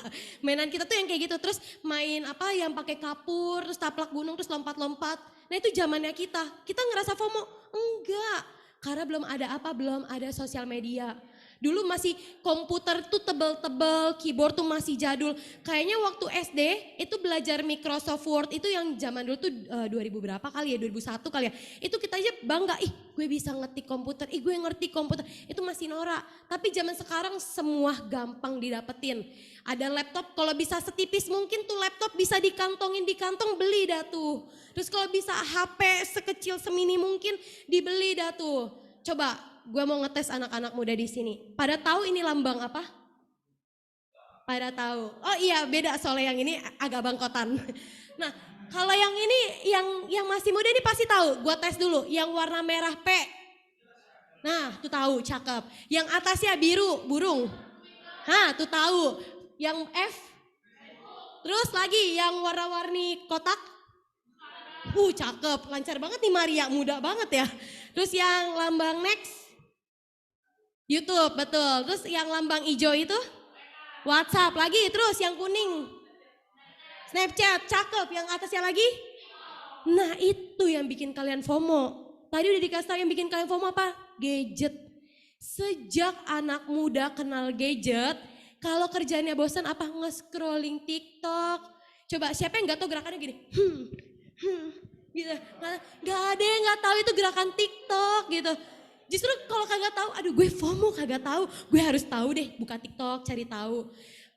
Mainan kita tuh yang kayak gitu, terus main apa yang pakai kapur, terus taplak gunung, terus lompat-lompat. Nah itu zamannya kita. Kita ngerasa FOMO? Enggak. Karena belum ada apa, belum ada sosial media. Dulu masih komputer tuh tebel-tebel, keyboard tuh masih jadul. Kayaknya waktu SD itu belajar Microsoft Word itu yang zaman dulu tuh 2000 berapa kali ya, 2001 kali ya. Itu kita aja bangga, ih gue bisa ngetik komputer, ih gue ngerti komputer. Itu masih norak. Tapi zaman sekarang semua gampang didapetin. Ada laptop, kalau bisa setipis mungkin tuh laptop bisa dikantongin di kantong, beli dah tuh. Terus kalau bisa HP sekecil semini mungkin dibeli dah tuh. Coba gue mau ngetes anak-anak muda di sini. Pada tahu ini lambang apa? Pada tahu. Oh iya, beda soalnya yang ini agak bangkotan. Nah, kalau yang ini yang masih muda ini pasti tahu. Gue tes dulu. Yang warna merah P. Nah, tuh tahu, cakep. Yang atasnya biru, burung. Nah, tuh tahu. Yang F. Terus lagi yang warna-warni kotak. Cakep. Lancar banget nih Maria, muda banget ya. Terus yang lambang next. YouTube, betul. Terus yang lambang hijau itu WhatsApp lagi, terus yang kuning Snapchat, cakep. Yang atasnya lagi? Nah itu yang bikin kalian FOMO. Tadi udah dikasih tahu yang bikin kalian FOMO apa? Gadget. Sejak anak muda kenal gadget, kalau kerjanya bosan apa? Nge-scrolling TikTok. Coba siapa yang gak tahu gerakannya gini? Gitu. Gak ada yang gak tahu itu gerakan TikTok gitu. Justru kalau kagak tahu, aduh gue FOMO kagak tahu, gue harus tahu deh, buka TikTok, cari tahu.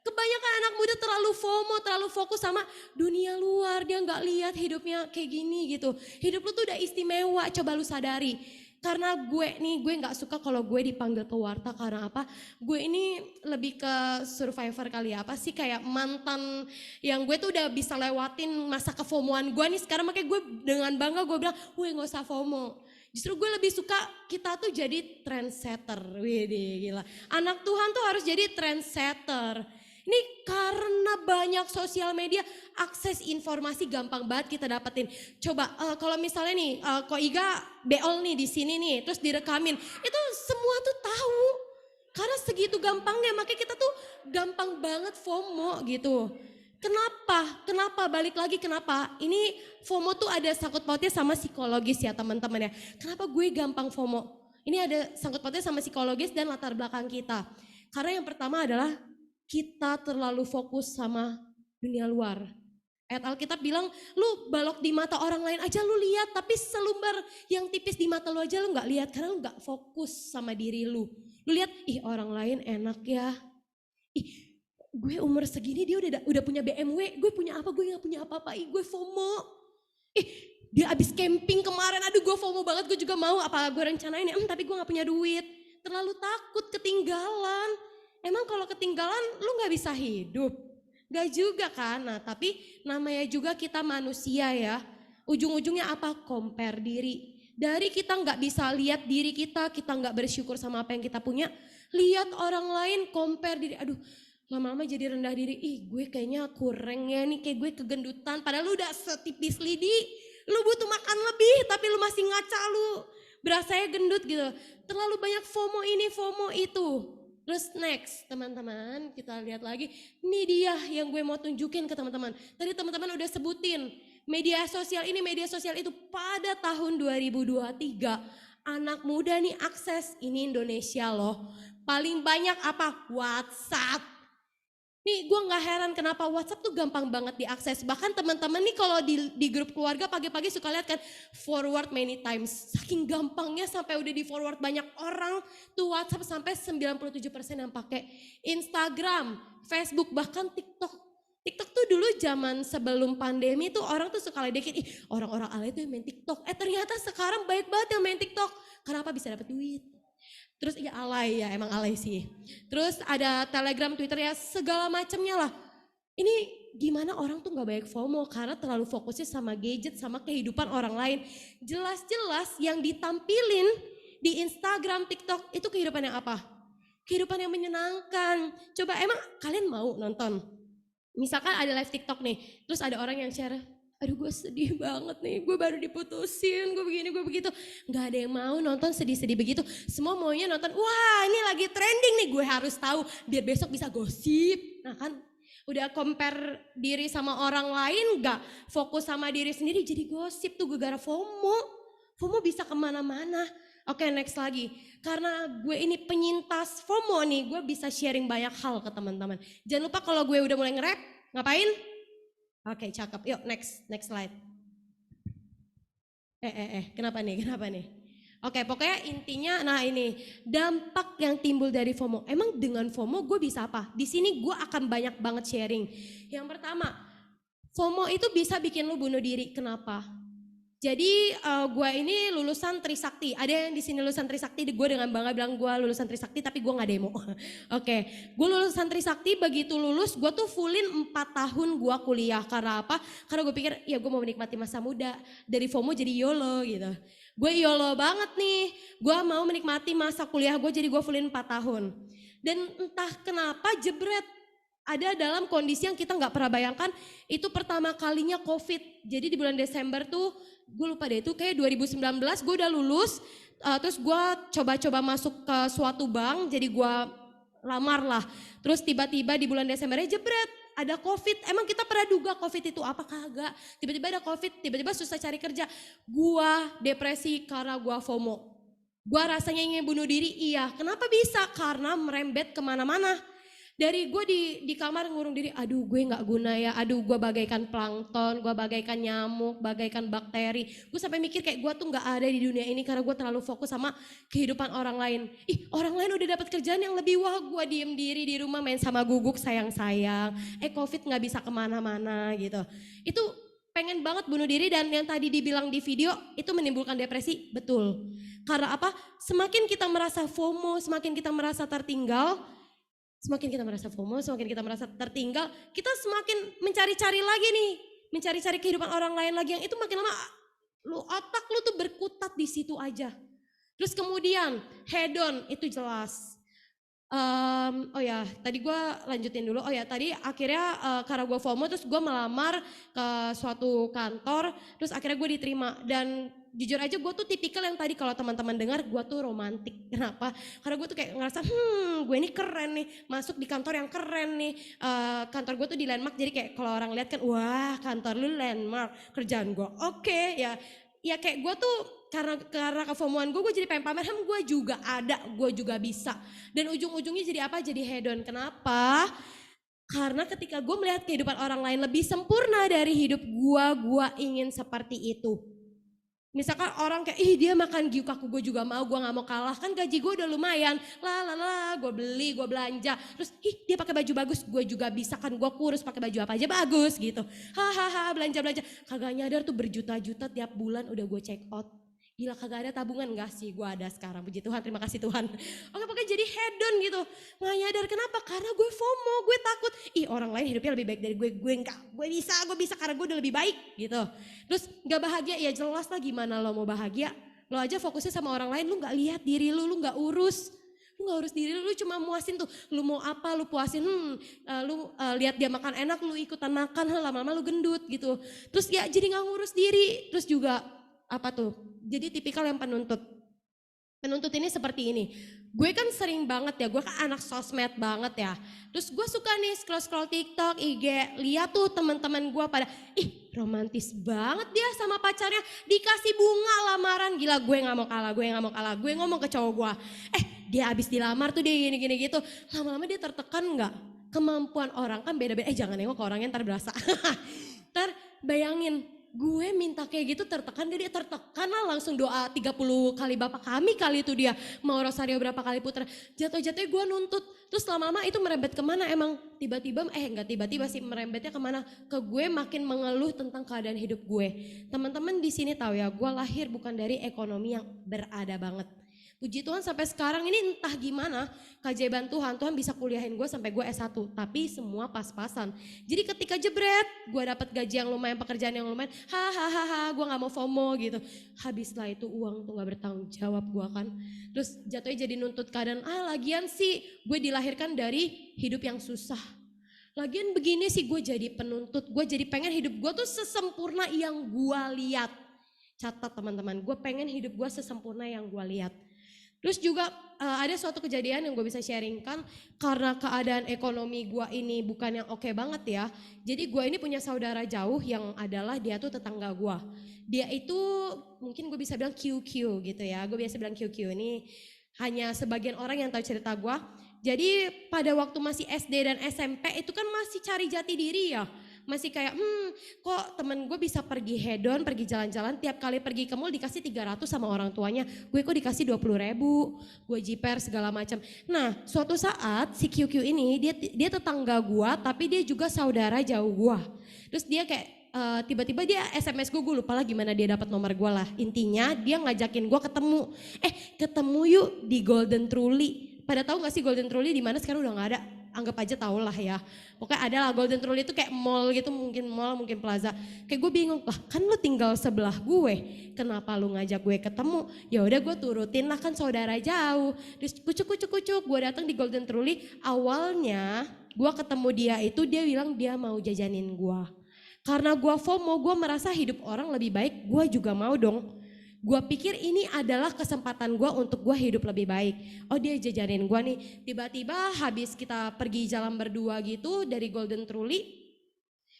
Kebanyakan anak muda terlalu FOMO, terlalu fokus sama dunia luar, dia nggak lihat hidupnya kayak gini gitu. Hidup lu tuh udah istimewa, coba lu sadari. Karena gue nggak suka kalau gue dipanggil ke warta karena apa? Gue ini lebih ke survivor kali ya, apa sih kayak mantan yang gue tuh udah bisa lewatin masa kefomoan gue nih sekarang, makanya gue dengan bangga gue bilang, gue nggak usah FOMO. Justru gue lebih suka kita tuh jadi trendsetter. Widih gila. Anak Tuhan tuh harus jadi trendsetter. Ini karena banyak sosial media, akses informasi gampang banget kita dapetin. Coba kalau misalnya nih, Ko Iga beol nih di sini nih, terus direkamin. Itu semua tuh tahu. Karena segitu gampangnya, makanya kita tuh gampang banget FOMO gitu. Kenapa? Balik lagi kenapa? Ini FOMO tuh ada sangkut pautnya sama psikologis ya teman-teman ya. Kenapa gue gampang FOMO? Ini ada sangkut pautnya sama psikologis dan latar belakang kita. Karena yang pertama adalah kita terlalu fokus sama dunia luar. Ayat Alkitab bilang, lu balok di mata orang lain aja lu lihat, tapi selumbar yang tipis di mata lu aja lu gak lihat karena lu gak fokus sama diri lu. Lu lihat, ih orang lain enak ya. Ih, gue umur segini dia udah punya BMW, gue punya apa, gue gak punya apa-apa, gue FOMO. Dia abis camping kemarin, aduh gue FOMO banget, gue juga mau, apa gue rencanain ya, tapi gue gak punya duit. Terlalu takut ketinggalan. Emang kalau ketinggalan lu gak bisa hidup? Gak juga kan, nah tapi namanya juga kita manusia ya. Ujung-ujungnya apa? Compare diri. Dari kita gak bisa lihat diri kita gak bersyukur sama apa yang kita punya. Lihat orang lain, compare diri, aduh lama-lama jadi rendah diri. Ih gue kayaknya kurang ya nih, kayak gue kegendutan. Padahal lu udah setipis lidi, lu butuh makan lebih tapi lu masih ngaca, lu berasanya gendut gitu. Terlalu banyak FOMO ini, FOMO itu. Terus next teman-teman, kita lihat lagi. Ini dia yang gue mau tunjukin ke teman-teman. Tadi teman-teman udah sebutin media sosial ini, media sosial itu. Pada tahun 2023 anak muda nih akses, ini Indonesia loh. Paling banyak apa? WhatsApp. Nih gue gak heran kenapa WhatsApp tuh gampang banget diakses. Bahkan teman-teman nih kalau di grup keluarga pagi-pagi suka lihat kan forward many times. Saking gampangnya sampai udah di forward banyak orang tuh WhatsApp, sampai 97% yang pakai. Instagram, Facebook, bahkan TikTok. TikTok tuh dulu zaman sebelum pandemi tuh orang tuh suka ledekin, ih orang-orang alay tuh yang main TikTok. Ternyata sekarang baik banget yang main TikTok. Karena apa? Bisa dapet duit. Terus ya alay, ya emang alay sih. Terus ada Telegram, Twitter, ya segala macamnya lah. Ini gimana orang tuh gak banyak FOMO karena terlalu fokusnya sama gadget, sama kehidupan orang lain. Jelas-jelas yang ditampilin di Instagram, TikTok itu kehidupan yang apa? Kehidupan yang menyenangkan. Coba emang kalian mau nonton? Misalkan ada live TikTok nih, terus ada orang yang share, aduh gue sedih banget nih, gue baru diputusin, gue begini, gue begitu. Gak ada yang mau nonton sedih-sedih begitu. Semua maunya nonton, wah ini lagi trending nih, gue harus tahu biar besok bisa gosip. Nah kan udah compare diri sama orang lain, gak fokus sama diri sendiri, jadi gosip tuh gara-gara FOMO. FOMO bisa kemana-mana. Oke, next lagi. Karena gue ini penyintas FOMO nih, gue bisa sharing banyak hal ke teman-teman. Jangan lupa kalau gue udah mulai nge-rap, ngapain? Oke, cakep. Yuk next slide. Kenapa nih? Oke, pokoknya intinya, nah ini dampak yang timbul dari FOMO. Emang dengan FOMO gue bisa apa? Di sini gue akan banyak banget sharing. Yang pertama, FOMO itu bisa bikin lu bunuh diri. Kenapa? Jadi gue ini lulusan Trisakti. Ada yang di sini lulusan Trisakti, gue dengan bangga bilang gue lulusan Trisakti tapi gue gak demo. Oke, gue lulusan Trisakti, begitu lulus gue tuh fullin 4 tahun gue kuliah. Karena apa? Karena gue pikir ya gue mau menikmati masa muda. Dari FOMO jadi YOLO gitu. Gue YOLO banget nih, gue mau menikmati masa kuliah gue, jadi gue fullin 4 tahun. Dan entah kenapa jebret, ada dalam kondisi yang kita gak pernah bayangkan, itu pertama kalinya COVID. Jadi di bulan Desember tuh, gue lupa deh itu kayak 2019 gue udah lulus, terus gue coba-coba masuk ke suatu bank, jadi gue lamar lah. Terus tiba-tiba di bulan Desembernya jebret, ada COVID. Emang kita pernah duga COVID itu apa? Kagak. Tiba-tiba ada COVID, tiba-tiba susah cari kerja. Gue depresi karena gue FOMO. Gue rasanya ingin bunuh diri, iya. Kenapa bisa? Karena merembet kemana-mana. Dari gue di kamar ngurung diri, aduh gue gak guna ya, aduh gue bagaikan plankton, gue bagaikan nyamuk, bagaikan bakteri. Gue sampai mikir kayak gue tuh gak ada di dunia ini karena gue terlalu fokus sama kehidupan orang lain. Ih, orang lain udah dapat kerjaan yang lebih, wah gue diem diri di rumah main sama guguk sayang-sayang. COVID gak bisa kemana-mana gitu. Itu pengen banget bunuh diri, dan yang tadi dibilang di video itu menimbulkan depresi, betul. Karena apa? Semakin kita merasa FOMO, semakin kita merasa tertinggal, semakin kita merasa FOMO, semakin kita merasa tertinggal, kita semakin mencari-cari lagi nih, mencari-cari kehidupan orang lain lagi, yang itu makin lama otak lu tuh berkutat di situ aja. Terus kemudian hedon itu jelas. Oh ya, tadi gue lanjutin dulu. Oh ya, tadi akhirnya karena gue FOMO, terus gue melamar ke suatu kantor, terus akhirnya gue diterima. Dan jujur aja gue tuh tipikal yang tadi kalau teman-teman dengar gue tuh romantik. Kenapa? Karena gue tuh kayak ngerasa gue ini keren nih, masuk di kantor yang keren nih. Kantor gue tuh di Landmark, jadi kayak kalau orang lihat kan, wah kantor lu Landmark, kerjaan gue oke, ya kayak gue tuh karena kefomoan gue jadi pengen pamer, gue juga ada, gue juga bisa. Dan ujung-ujungnya jadi apa? Jadi hedon. Kenapa? Karena ketika gue melihat kehidupan orang lain lebih sempurna dari hidup gue ingin seperti itu. Misalkan orang kayak, ih dia makan gyukaku, gue juga mau, gue gak mau kalah, kan gaji gue udah lumayan, gue beli, gue belanja, terus ih dia pakai baju bagus, gue juga bisa, kan gue kurus pakai baju apa aja bagus gitu, hahaha belanja, kagak nyadar tuh berjuta-juta tiap bulan udah gue check out. Gila, kagak ada tabungan, gak sih? Gue ada sekarang, puji Tuhan, terima kasih Tuhan. Oke, pokoknya jadi hedon gitu. Gak nyadar, kenapa? Karena gue FOMO, gue takut. Ih, orang lain hidupnya lebih baik dari gue enggak. Gue bisa karena gue udah lebih baik gitu. Terus gak bahagia, ya jelas lah gimana lo mau bahagia. Lo aja fokusnya sama orang lain, lo gak lihat diri lo gak urus. Lu gak urus diri lu cuma muasin tuh. Lu mau apa lu puasin, lihat dia makan enak lu ikutan makan, lama-lama lu gendut gitu. Terus ya jadi gak ngurus diri. Terus juga apa tuh, jadi tipikal yang penuntut. Penuntut ini seperti ini, gue kan sering banget ya, gue kan anak sosmed banget ya. Terus gue suka nih scroll-scroll TikTok, IG, lihat tuh teman-teman gue pada, ih romantis banget dia sama pacarnya, dikasih bunga lamaran, gila gue gak mau kalah, gue ngomong ke cowok gue, dia abis dilamar tuh dia gini-gini gitu, lama-lama dia tertekan gak? Kemampuan orang kan beda-beda, jangan nengok ke orangnya ntar berasa, ntar bayangin, gue minta kayak gitu tertekan, dia tertekan lah langsung doa 30 kali Bapak kami kali itu dia. Mau rosario berapa kali putar. Jatuh-jatuhnya gue nuntut. Terus lama-lama itu merembet kemana emang tiba-tiba, enggak tiba-tiba sih merembetnya kemana. Ke gue makin mengeluh tentang keadaan hidup gue. Teman-teman di sini tahu ya, gue lahir bukan dari ekonomi yang berada banget. Puji Tuhan sampai sekarang ini entah gimana keajaiban Tuhan bisa kuliahin gue sampai gue S1. Tapi semua pas-pasan. Jadi ketika jebret gue dapat gaji yang lumayan, pekerjaan yang lumayan, hahaha gue gak mau FOMO gitu. Habis lah itu uang tuh gak bertanggung jawab gue kan. Terus jatuhnya jadi nuntut keadaan, lagian sih gue dilahirkan dari hidup yang susah. Lagian begini sih gue jadi penuntut, gue jadi pengen hidup gue tuh sesempurna yang gue lihat. Catat teman-teman, gue pengen hidup gue sesempurna yang gue lihat. Terus juga ada suatu kejadian yang gue bisa sharingkan karena keadaan ekonomi gue ini bukan yang oke banget ya. Jadi gue ini punya saudara jauh yang adalah dia tuh tetangga gue. Dia itu mungkin gue bisa bilang QQ gitu ya. Gue biasa bilang QQ ini hanya sebagian orang yang tahu cerita gue. Jadi pada waktu masih SD dan SMP itu kan masih cari jati diri ya. Masih kayak kok temen gue bisa pergi hedon, pergi jalan-jalan, tiap kali pergi ke mall dikasih 300 sama orang tuanya, gue kok dikasih 20.000, gue jiper segala macam. Nah suatu saat si QQ ini dia tetangga gue tapi dia juga saudara jauh gue. Terus dia kayak tiba-tiba dia SMS gue lupa lah gimana dia dapat nomor gue lah. Intinya dia ngajakin gue ketemu yuk di Golden Truly. Pada tahu gak sih Golden Truly di mana sekarang udah gak ada? Anggap aja tau lah ya. Pokoknya ada lah Golden Truly itu kayak mall gitu, mungkin mall, mungkin plaza. Kayak gue bingung, lah kan lu tinggal sebelah gue, kenapa lu ngajak gue ketemu? Ya udah gue turutin lah kan saudara jauh. Terus kucuk, gue datang di Golden Truly. Awalnya gue ketemu dia itu dia bilang dia mau jajanin gue. Karena gue FOMO, gue merasa hidup orang lebih baik, gue juga mau dong. Gue pikir ini adalah kesempatan gue untuk gue hidup lebih baik. Oh dia jajanin gue nih. Tiba-tiba habis kita pergi jalan berdua gitu dari Golden Truly.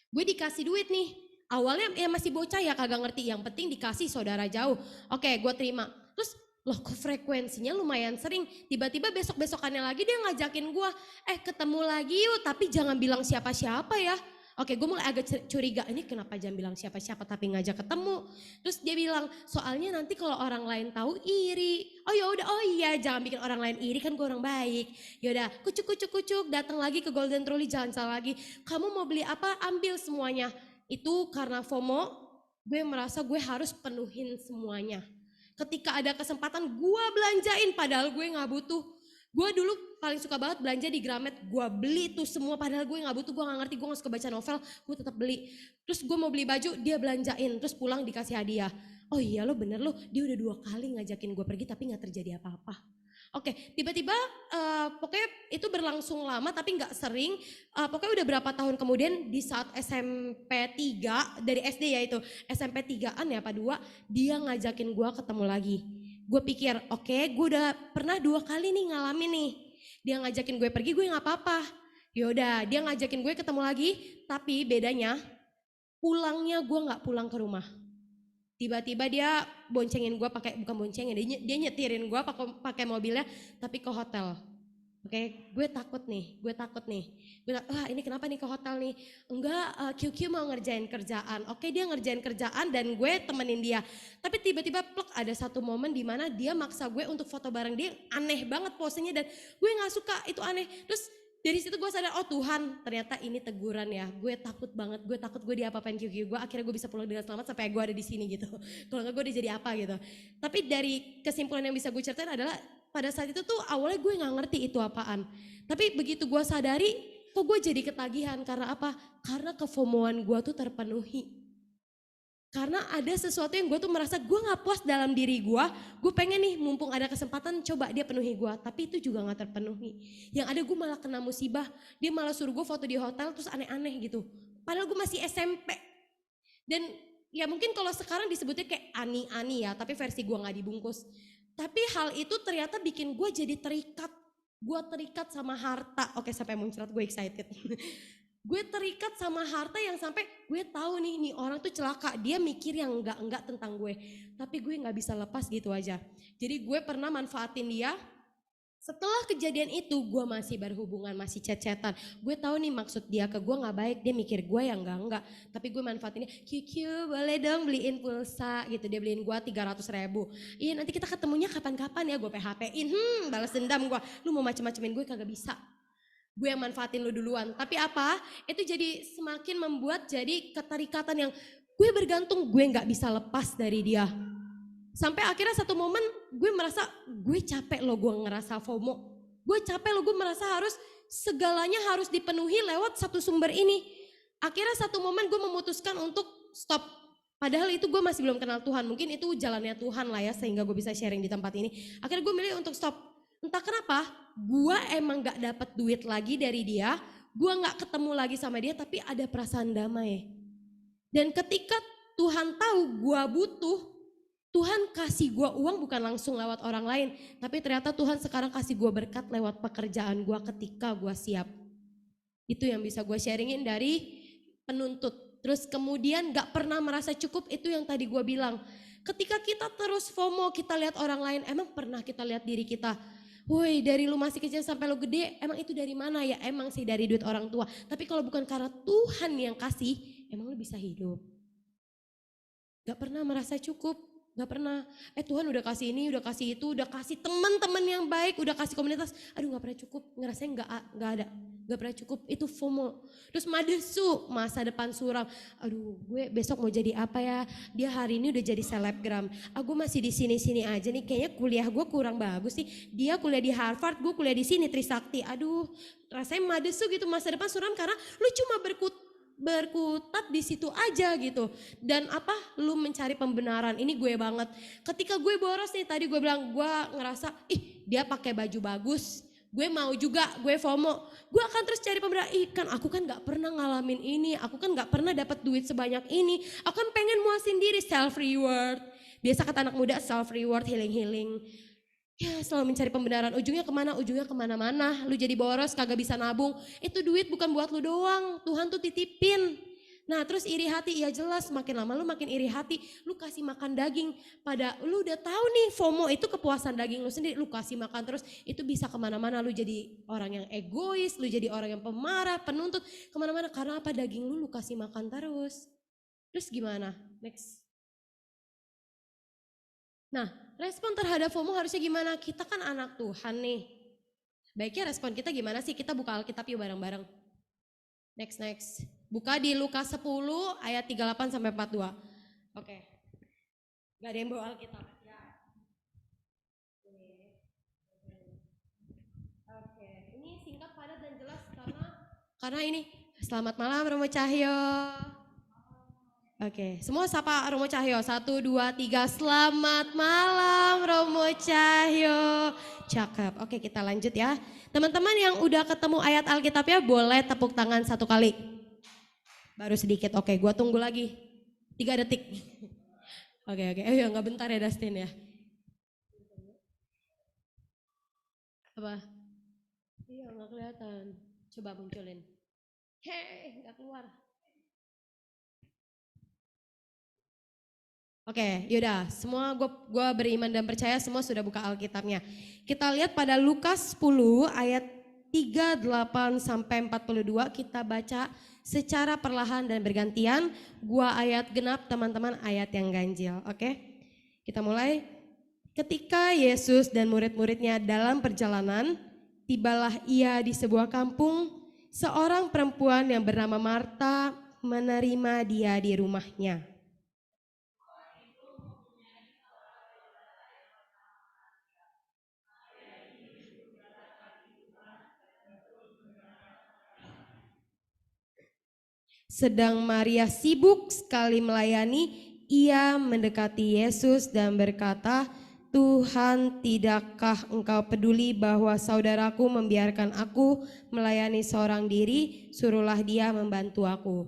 Gue dikasih duit nih. Awalnya ya masih bocah ya kagak ngerti. Yang penting dikasih saudara jauh. Oke gue terima. Terus loh kok frekuensinya lumayan sering. Tiba-tiba besok-besokannya lagi dia ngajakin gue. Ketemu lagi yuk tapi jangan bilang siapa-siapa ya. Oke, gue mulai agak curiga, ini kenapa jangan bilang siapa-siapa tapi ngajak ketemu. Terus dia bilang, soalnya nanti kalau orang lain tahu iri. Oh ya udah, oh iya jangan bikin orang lain iri kan gue orang baik. Yaudah, kucuk, datang lagi ke Golden Trolley jalan-jalan lagi. Kamu mau beli apa? Ambil semuanya. Itu karena FOMO, gue merasa gue harus penuhin semuanya. Ketika ada kesempatan gue belanjain padahal gue gak butuh. Gue dulu paling suka banget belanja di Gramet, gue beli tuh semua padahal gue gak butuh, gue gak ngerti, gue gak suka baca novel, gue tetap beli. Terus gue mau beli baju, dia belanjain, terus pulang dikasih hadiah. Oh iya lo bener lo, dia udah 2 kali ngajakin gue pergi tapi gak terjadi apa-apa. Oke, tiba-tiba pokoknya itu berlangsung lama tapi gak sering, pokoknya udah berapa tahun kemudian di saat SMP 3, dari SD ya itu, SMP 3an ya apa 2, dia ngajakin gue ketemu lagi. Gue pikir oke, gue udah pernah 2 kali nih ngalamin nih. Dia ngajakin gue pergi gue gak apa-apa. Yaudah dia ngajakin gue ketemu lagi. Tapi bedanya pulangnya gue gak pulang ke rumah. Tiba-tiba dia boncengin gue bukan boncengin, dia nyetirin gue pakai mobilnya tapi ke hotel. Oke, gue takut nih. Wah ini kenapa nih ke hotel nih? Enggak, QQ mau ngerjain kerjaan. Oke dia ngerjain kerjaan dan gue temenin dia. Tapi tiba-tiba plek ada satu momen di mana dia maksa gue untuk foto bareng dia. Aneh banget posenya dan gue gak suka, itu aneh. Terus dari situ gue sadar, oh Tuhan ternyata ini teguran ya. Gue takut banget, gue takut gue diapa-apain QQ gue. Akhirnya gue bisa pulang dengan selamat sampai gue ada di sini gitu. Kalau gak gue udah jadi apa gitu. Tapi dari kesimpulan yang bisa gue ceritain adalah pada saat itu tuh awalnya gue gak ngerti itu apaan. Tapi begitu gue sadari, kok gue jadi ketagihan. Karena apa? Karena kefomoan gue tuh terpenuhi. Karena ada sesuatu yang gue tuh merasa gue gak puas dalam diri gue pengen nih mumpung ada kesempatan coba dia penuhi gue. Tapi itu juga gak terpenuhi. Yang ada gue malah kena musibah, dia malah suruh gue foto di hotel terus aneh-aneh gitu. Padahal gue masih SMP. Dan ya mungkin kalau sekarang disebutnya kayak ani-ani ya, tapi versi gue gak dibungkus. Tapi hal itu ternyata bikin gue jadi terikat. Gue terikat sama harta. Oke, sampai muncrat gue excited. Gue terikat sama harta yang sampai gue tahu nih orang tuh celaka, dia mikir yang enggak tentang gue, tapi gue nggak bisa lepas gitu aja. Jadi gue pernah manfaatin dia. Setelah kejadian itu gue masih berhubungan, masih chat-chatan. Gue tahu nih maksud dia ke gue nggak baik, dia mikir gue yang enggak. Tapi gue manfaatin dia, QQ boleh dong beliin pulsa gitu, dia beliin gue 300.000. Iya nanti kita ketemunya kapan-kapan ya, gue PHP-in, balas dendam gue, lu mau macem-macemin gue kagak bisa. Gue yang manfaatin lu duluan. Tapi apa? Itu jadi semakin membuat jadi keterikatan yang gue bergantung, gue gak bisa lepas dari dia. Sampai akhirnya satu momen gue merasa gue capek loh gue ngerasa FOMO. Gue capek loh gue merasa harus segalanya harus dipenuhi lewat satu sumber ini. Akhirnya satu momen gue memutuskan untuk stop. Padahal itu gue masih belum kenal Tuhan. Mungkin itu jalannya Tuhan lah ya sehingga gue bisa sharing di tempat ini. Akhirnya gue milih untuk stop. Entah kenapa, gue emang gak dapet duit lagi dari dia, gue gak ketemu lagi sama dia, tapi ada perasaan damai. Dan ketika Tuhan tahu gue butuh, Tuhan kasih gue uang bukan langsung lewat orang lain, tapi ternyata Tuhan sekarang kasih gue berkat lewat pekerjaan gue ketika gue siap. Itu yang bisa gue sharingin dari penuntut. Terus kemudian gak pernah merasa cukup, itu yang tadi gue bilang. Ketika kita terus FOMO, kita lihat orang lain, emang pernah kita lihat diri kita? Woi dari lu masih kecil sampai lu gede, emang itu dari mana ya? Emang sih dari duit orang tua. Tapi kalau bukan karena Tuhan yang kasih, emang lu bisa hidup. Gak pernah merasa cukup, gak pernah. Tuhan udah kasih ini, udah kasih itu, udah kasih teman-teman yang baik, udah kasih komunitas. Aduh gak pernah cukup, ngerasain gak ada. Gak pernah cukup, itu FOMO. Terus madesu, masa depan suram. Aduh gue besok mau jadi apa ya, dia hari ini udah jadi selebgram. Aku masih di sini-sini aja nih, kayaknya kuliah gue kurang bagus sih. Dia kuliah di Harvard, gue kuliah di sini Trisakti. Aduh rasanya madesu gitu, masa depan suram karena lu cuma berkutat di situ aja gitu. Dan apa, lu mencari pembenaran, ini gue banget. Ketika gue boros nih, tadi gue bilang gue ngerasa, dia pakai baju bagus, gue mau juga, gue FOMO. Gue akan terus cari pembenaran, aku kan gak pernah ngalamin ini, aku kan gak pernah dapat duit sebanyak ini, aku kan pengen muasin diri, self reward. Biasa kata anak muda, self reward, healing. Ya selalu mencari pembenaran, ujungnya kemana? Ujungnya kemana-mana, lu jadi boros, kagak bisa nabung. Itu duit bukan buat lu doang, Tuhan tuh titipin. Nah terus iri hati, ya jelas makin lama lu makin iri hati, lu kasih makan daging. Pada lu udah tahu nih FOMO itu kepuasan daging lu sendiri, lu kasih makan terus, itu bisa kemana-mana. Lu jadi orang yang egois, lu jadi orang yang pemarah, penuntut, kemana-mana. Karena apa? Daging lu kasih makan terus. Terus gimana? Next. Nah respon terhadap FOMO harusnya gimana? Kita kan anak Tuhan nih. Baiknya respon kita gimana sih? Kita buka Alkitab yuk bareng-bareng. Next. Buka di Lukas 10 ayat 38 sampai 42. Oke. Gak ada yang bawa Alkitab. Oke. Ini singkat, padat dan jelas karena ini selamat malam Romo Cahyo. Oke, semua sapa Romo Cahyo. 1, 2, 3. Selamat malam Romo Cahyo. Cakep. Oke, kita lanjut ya. Teman-teman yang udah ketemu ayat Alkitabnya boleh tepuk tangan 1 kali. Baru sedikit. Oke, gua tunggu lagi 3 detik. Oke. Ya nggak bentar ya Dustin ya. Apa? Iya nggak kelihatan. Coba munculin. Hei, nggak keluar. Oke, yaudah. Semua gue beriman dan percaya semua sudah buka Alkitabnya. Kita lihat pada Lukas 10 ayat 38 sampai 42, kita baca secara perlahan dan bergantian. Gua ayat genap, teman-teman ayat yang ganjil. Oke, kita mulai. Ketika Yesus dan murid-muridnya dalam perjalanan, tibalah ia di sebuah kampung. Seorang perempuan yang bernama Marta menerima dia di rumahnya. Sedang Maria sibuk sekali melayani, Ia mendekati Yesus dan berkata, Tuhan, tidakkah engkau peduli bahwa saudaraku membiarkan aku melayani seorang diri? Suruhlah dia membantu aku.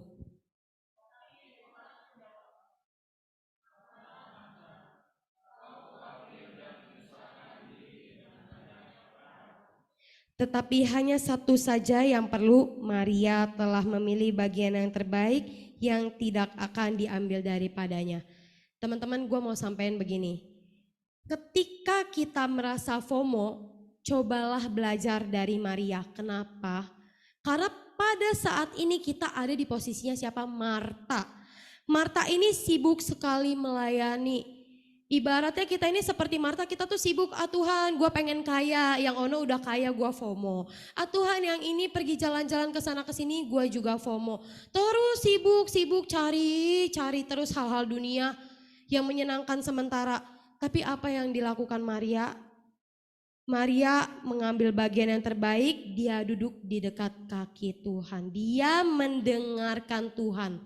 Tetapi hanya satu saja yang perlu, Maria telah memilih bagian yang terbaik yang tidak akan diambil daripadanya. Teman-teman, gue mau sampaikan begini. Ketika kita merasa FOMO, cobalah belajar dari Maria. Kenapa? Karena pada saat ini kita ada di posisinya siapa? Marta. Marta ini sibuk sekali melayani. Ibaratnya kita ini seperti Marta, kita tuh sibuk, Tuhan gue pengen kaya, yang Ono udah kaya gue FOMO. Tuhan yang ini pergi jalan-jalan ke sana ke sini gue juga FOMO. Terus sibuk cari terus hal-hal dunia yang menyenangkan sementara. Tapi apa yang dilakukan Maria? Maria mengambil bagian yang terbaik, dia duduk di dekat kaki Tuhan. Dia mendengarkan Tuhan.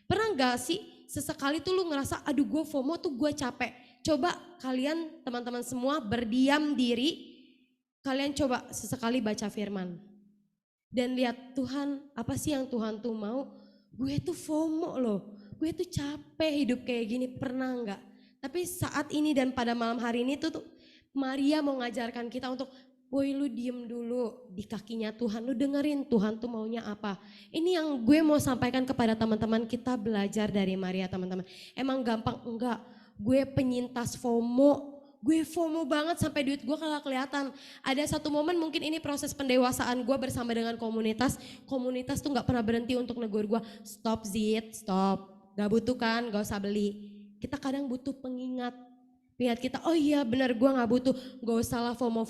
Pernah gak sih sesekali tuh lu ngerasa, aduh gue FOMO tuh gue capek. Coba kalian teman-teman semua berdiam diri, kalian coba sesekali baca firman. Dan lihat Tuhan, apa sih yang Tuhan tuh mau? Gue tuh FOMO loh, gue tuh capek hidup kayak gini, pernah gak? Tapi saat ini dan pada malam hari ini tuh Maria mau ngajarkan kita untuk, woi lu diem dulu di kakinya Tuhan, lu dengerin Tuhan tuh maunya apa. Ini yang gue mau sampaikan kepada teman-teman, kita belajar dari Maria teman-teman. Emang gampang? Enggak. Gue penyintas FOMO, gue FOMO banget sampai duit gue kagak kelihatan. Ada satu momen mungkin ini proses pendewasaan gue bersama dengan komunitas tuh gak pernah berhenti untuk negur gue, stop Zit, stop, gak butuh kan, gak usah beli. Kita kadang butuh pengingat kita, oh iya benar gue gak butuh, gak usah lah FOMO.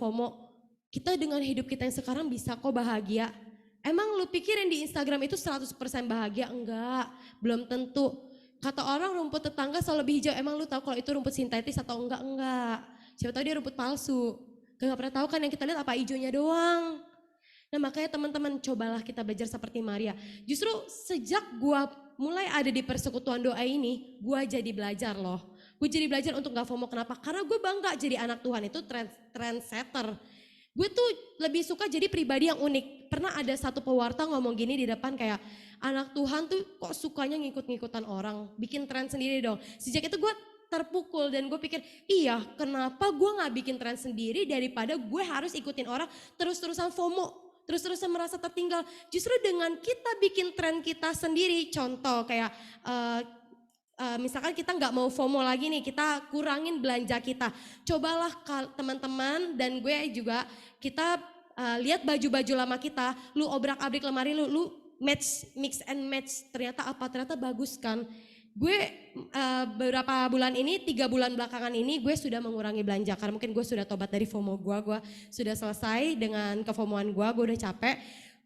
Kita dengan hidup kita yang sekarang bisa kok bahagia. Emang lu pikir yang di Instagram itu 100% bahagia? Enggak, belum tentu. Kata orang rumput tetangga selalu lebih hijau, emang lu tahu kalau itu rumput sintetis atau enggak? Enggak. Siapa tahu dia rumput palsu. Gak pernah tahu kan, yang kita lihat apa hijaunya doang. Nah makanya teman-teman cobalah kita belajar seperti Maria. Justru sejak gua mulai ada di persekutuan doa ini, gua jadi belajar loh. Gue jadi belajar untuk gak FOMO, kenapa? Karena gue bangga jadi anak Tuhan, itu trendsetter. Gue tuh lebih suka jadi pribadi yang unik. Pernah ada satu pewarta ngomong gini di depan kayak, anak Tuhan tuh kok sukanya ngikut-ngikutan orang, bikin tren sendiri dong. Sejak itu gue terpukul dan gue pikir, iya kenapa gue gak bikin tren sendiri daripada gue harus ikutin orang terus-terusan FOMO, terus-terusan merasa tertinggal. Justru dengan kita bikin tren kita sendiri, contoh kayak misalkan kita nggak mau FOMO lagi nih, kita kurangin belanja kita. Cobalah teman-teman dan gue juga, kita lihat baju-baju lama kita, lu obrak-abrik lemari lu mix and match, ternyata bagus kan. Gue beberapa bulan ini, 3 bulan belakangan ini gue sudah mengurangi belanja karena mungkin gue sudah tobat dari FOMO gue sudah selesai dengan kefomoan gue udah capek.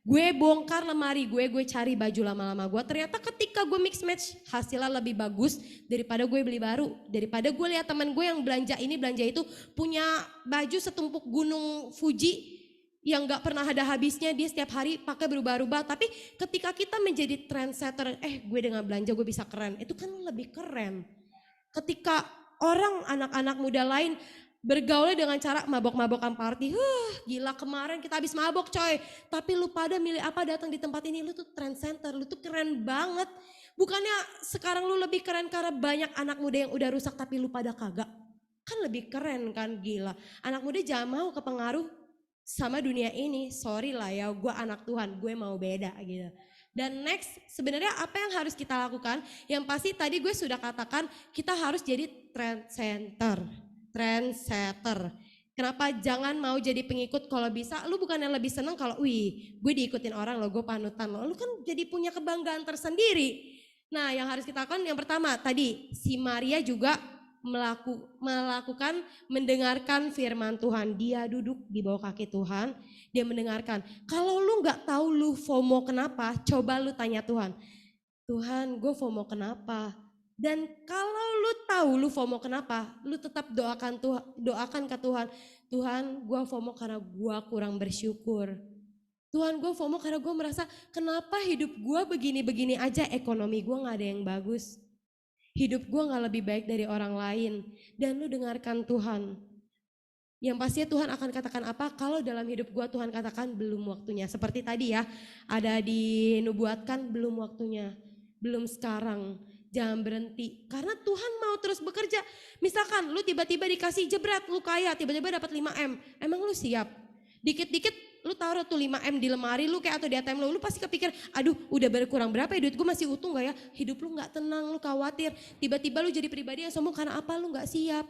Gue bongkar lemari gue cari baju lama-lama gue. Ternyata ketika gue mix match hasilnya lebih bagus daripada gue beli baru. Daripada gue lihat teman gue yang belanja ini belanja itu punya baju setumpuk gunung Fuji yang gak pernah ada habisnya, dia setiap hari pakai berubah-ubah. Tapi ketika kita menjadi trendsetter, gue dengan belanja gue bisa keren, itu kan lebih keren. Ketika orang anak-anak muda lain bergaul dengan cara mabok-mabokan party, gila kemarin kita habis mabok coy. Tapi lu pada milih apa datang di tempat ini, lu tuh trendsetter, lu tuh keren banget. Bukannya sekarang lu lebih keren karena banyak anak muda yang udah rusak tapi lu pada kagak. Kan lebih keren kan, gila. Anak muda jangan mau kepengaruh sama dunia ini, sorry lah ya, gue anak Tuhan, gue mau beda gitu. Dan next, sebenarnya apa yang harus kita lakukan? Yang pasti tadi gue sudah katakan, kita harus jadi trendsetter. Kenapa jangan mau jadi pengikut? Kalau bisa, lu bukannya lebih seneng kalau, gue diikutin orang loh, gue panutan loh. Lu kan jadi punya kebanggaan tersendiri. Nah yang harus kita lakukan yang pertama tadi, si Maria juga melakukan mendengarkan firman Tuhan. Dia duduk di bawah kaki Tuhan, dia mendengarkan. Kalau lu gak tahu lu FOMO kenapa, coba lu tanya Tuhan. Tuhan, gue FOMO kenapa? Dan kalau lu tahu lu FOMO kenapa, lu tetap doakan ke Tuhan. Tuhan, gue FOMO karena gue kurang bersyukur. Tuhan, gue FOMO karena gue merasa kenapa hidup gue begini-begini aja, ekonomi gue gak ada yang bagus. hidup gue gak lebih baik dari orang lain. Dan lu dengarkan Tuhan. Yang pastinya Tuhan akan katakan apa kalau dalam hidup gue Tuhan katakan belum waktunya. Seperti tadi ya, ada dinubuatkan belum waktunya, belum sekarang. Jangan berhenti, karena Tuhan mau terus bekerja. Misalkan lu tiba-tiba dikasih jebret, lu kaya, tiba-tiba dapat 5M. Emang lu siap? Dikit-dikit lu taruh tuh 5M di lemari lu kayak atau di ATM lu pasti kepikir, aduh udah berkurang berapa ya, duit gue masih utuh gak ya? Hidup lu gak tenang, lu khawatir. Tiba-tiba lu jadi pribadi yang sombong karena apa? Lu gak siap.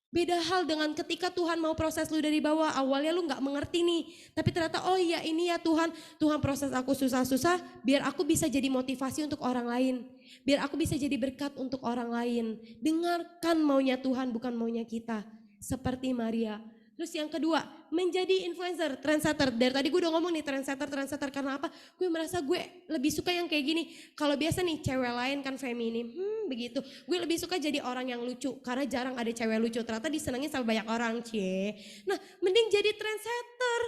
Beda hal dengan ketika Tuhan mau proses lu dari bawah, awalnya lu gak mengerti nih. Tapi ternyata oh iya ini ya Tuhan, Tuhan proses aku susah-susah biar aku bisa jadi motivasi untuk orang lain. Biar aku bisa jadi berkat untuk orang lain. Dengarkan maunya Tuhan bukan maunya kita. Seperti Maria. Terus yang kedua, menjadi influencer, trendsetter. Dari tadi gue udah ngomong nih trendsetter karena apa? Gue merasa gue lebih suka yang kayak gini. Kalau biasa nih cewek lain kan feminim, begitu. Gue lebih suka jadi orang yang lucu karena jarang ada cewek lucu. Ternyata disenengin sama banyak orang, cie. Nah, mending jadi trendsetter.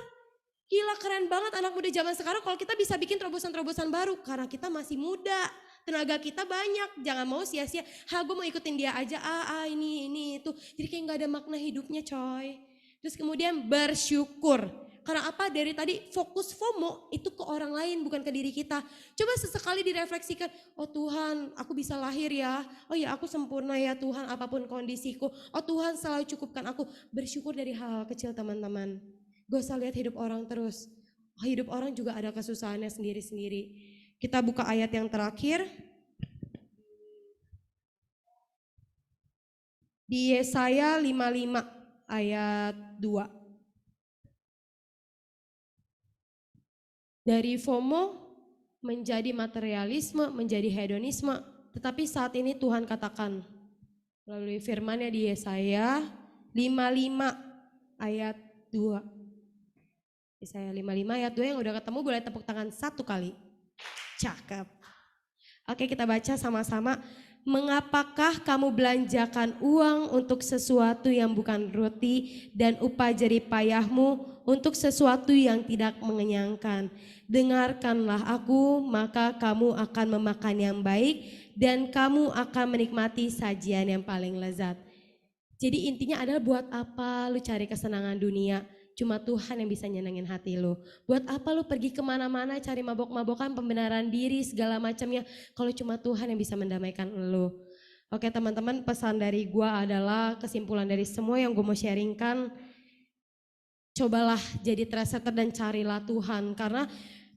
Gila keren banget anak muda zaman sekarang kalau kita bisa bikin terobosan-terobosan baru karena kita masih muda. Tenaga kita banyak, jangan mau sia-sia. Gue mau ikutin dia aja, ini itu. Jadi kayak gak ada makna hidupnya coy. Terus kemudian bersyukur. Karena apa? Dari tadi fokus FOMO itu ke orang lain bukan ke diri kita. Coba sesekali direfleksikan, oh Tuhan aku bisa lahir ya. Oh ya aku sempurna ya Tuhan apapun kondisiku. Oh Tuhan selalu cukupkan aku. Bersyukur dari hal-hal kecil teman-teman. Gak usah lihat hidup orang terus. Hidup orang juga ada kesusahannya sendiri-sendiri. Kita buka ayat yang terakhir. Di Yesaya 55. Ayat 2. Dari FOMO menjadi materialisme, menjadi hedonisme. Tetapi saat ini Tuhan katakan melalui firman-Nya di Yesaya 55 ayat 2. Yesaya 55 ayat 2 yang udah ketemu boleh tepuk tangan satu kali. Cakep. Oke kita baca sama-sama. Mengapakah kamu belanjakan uang untuk sesuatu yang bukan roti dan upah jerih payahmu untuk sesuatu yang tidak mengenyangkan? Dengarkanlah aku, maka kamu akan memakan yang baik dan kamu akan menikmati sajian yang paling lezat. Jadi intinya adalah buat apa lu cari kesenangan dunia? Cuma Tuhan yang bisa nyenengin hati lu. Buat apa lu pergi kemana-mana cari mabok-mabokan, pembenaran diri, segala macamnya. Kalau cuma Tuhan yang bisa mendamaikan lu. Oke teman-teman, pesan dari gua adalah kesimpulan dari semua yang gue mau sharingkan. Cobalah jadi trendsetter dan carilah Tuhan. Karena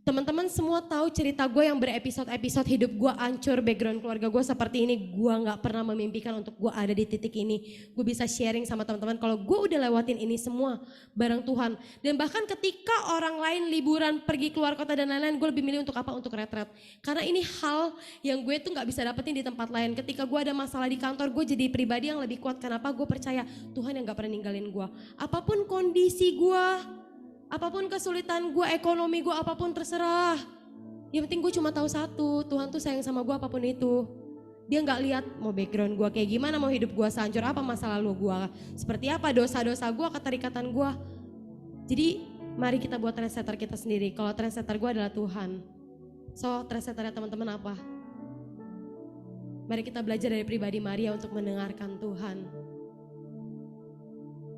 teman-teman semua tahu cerita gue yang berepisode-episode hidup gue hancur, background keluarga gue seperti ini. Gue gak pernah memimpikan untuk gue ada di titik ini. Gue bisa sharing sama teman-teman kalau gue udah lewatin ini semua bareng Tuhan. Dan bahkan ketika orang lain liburan pergi keluar kota dan lain-lain, gue lebih milih untuk apa? Untuk retret. Karena ini hal yang gue tuh gak bisa dapetin di tempat lain. Ketika gue ada masalah di kantor, gue jadi pribadi yang lebih kuat. Kenapa? Gue percaya Tuhan yang gak pernah ninggalin gue. Apapun kondisi gue, apapun kesulitan gue, ekonomi gue, apapun terserah. Yang penting gue cuma tahu satu, Tuhan tuh sayang sama gue apapun itu. Dia gak lihat mau background gue kayak gimana, mau hidup gue sehancur apa, masa lalu gue seperti apa, dosa-dosa gue, keterikatan gue. Jadi mari kita buat trendsetter kita sendiri. Kalau trendsetter gue adalah Tuhan. So trendsetternya teman-teman apa? Mari kita belajar dari pribadi Maria untuk mendengarkan Tuhan.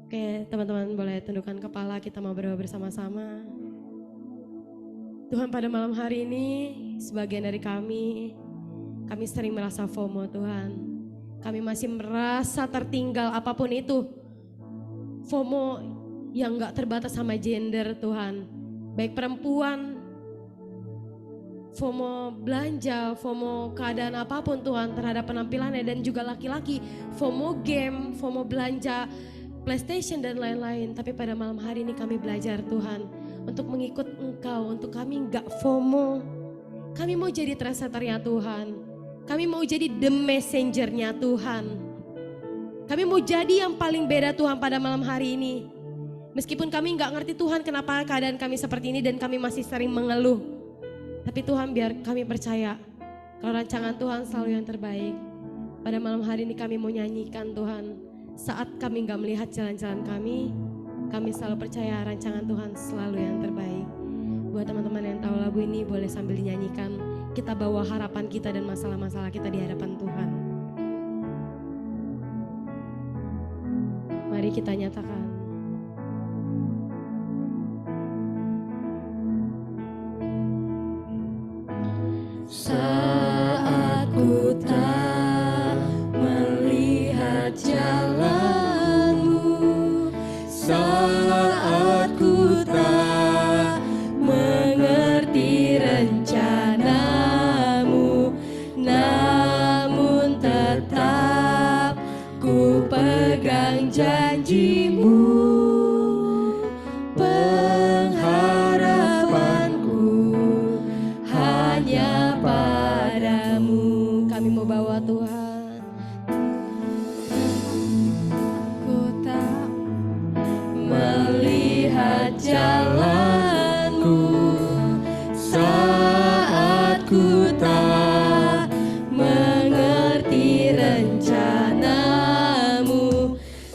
Oke teman-teman boleh tundukkan kepala, kita mau berdoa bersama-sama. Tuhan pada malam hari ini sebagian dari kami sering merasa FOMO Tuhan. Kami masih merasa tertinggal apapun itu. FOMO yang gak terbatas sama gender Tuhan. Baik perempuan, FOMO belanja, FOMO keadaan apapun Tuhan terhadap penampilannya dan juga laki-laki. FOMO game, FOMO belanja, PlayStation dan lain-lain. Tapi pada malam hari ini kami belajar Tuhan untuk mengikut Engkau, untuk kami gak FOMO. Kami mau jadi trendsetternya Tuhan. Kami mau jadi the messengernya Tuhan. Kami mau jadi yang paling beda Tuhan pada malam hari ini. Meskipun kami gak ngerti Tuhan kenapa keadaan kami seperti ini dan kami masih sering mengeluh. Tapi Tuhan biar kami percaya kalau rancangan Tuhan selalu yang terbaik. Pada malam hari ini kami mau nyanyikan Tuhan. Saat kami gak melihat jalan-jalan kami selalu percaya rancangan Tuhan selalu yang terbaik. Buat teman-teman yang tahu lagu ini boleh sambil dinyanyikan. Kita bawa harapan kita dan masalah-masalah kita di hadapan Tuhan. Mari kita nyatakan. Saat ku tak melihat jalanmu, saat ku tak mengerti rencanamu, namun tetap ku pegang janjimu. Pengharapanku hanya padamu. Kami mau bawa Tuhan. Ku tak melihat jalanmu, saat ku tak mengerti rencanamu,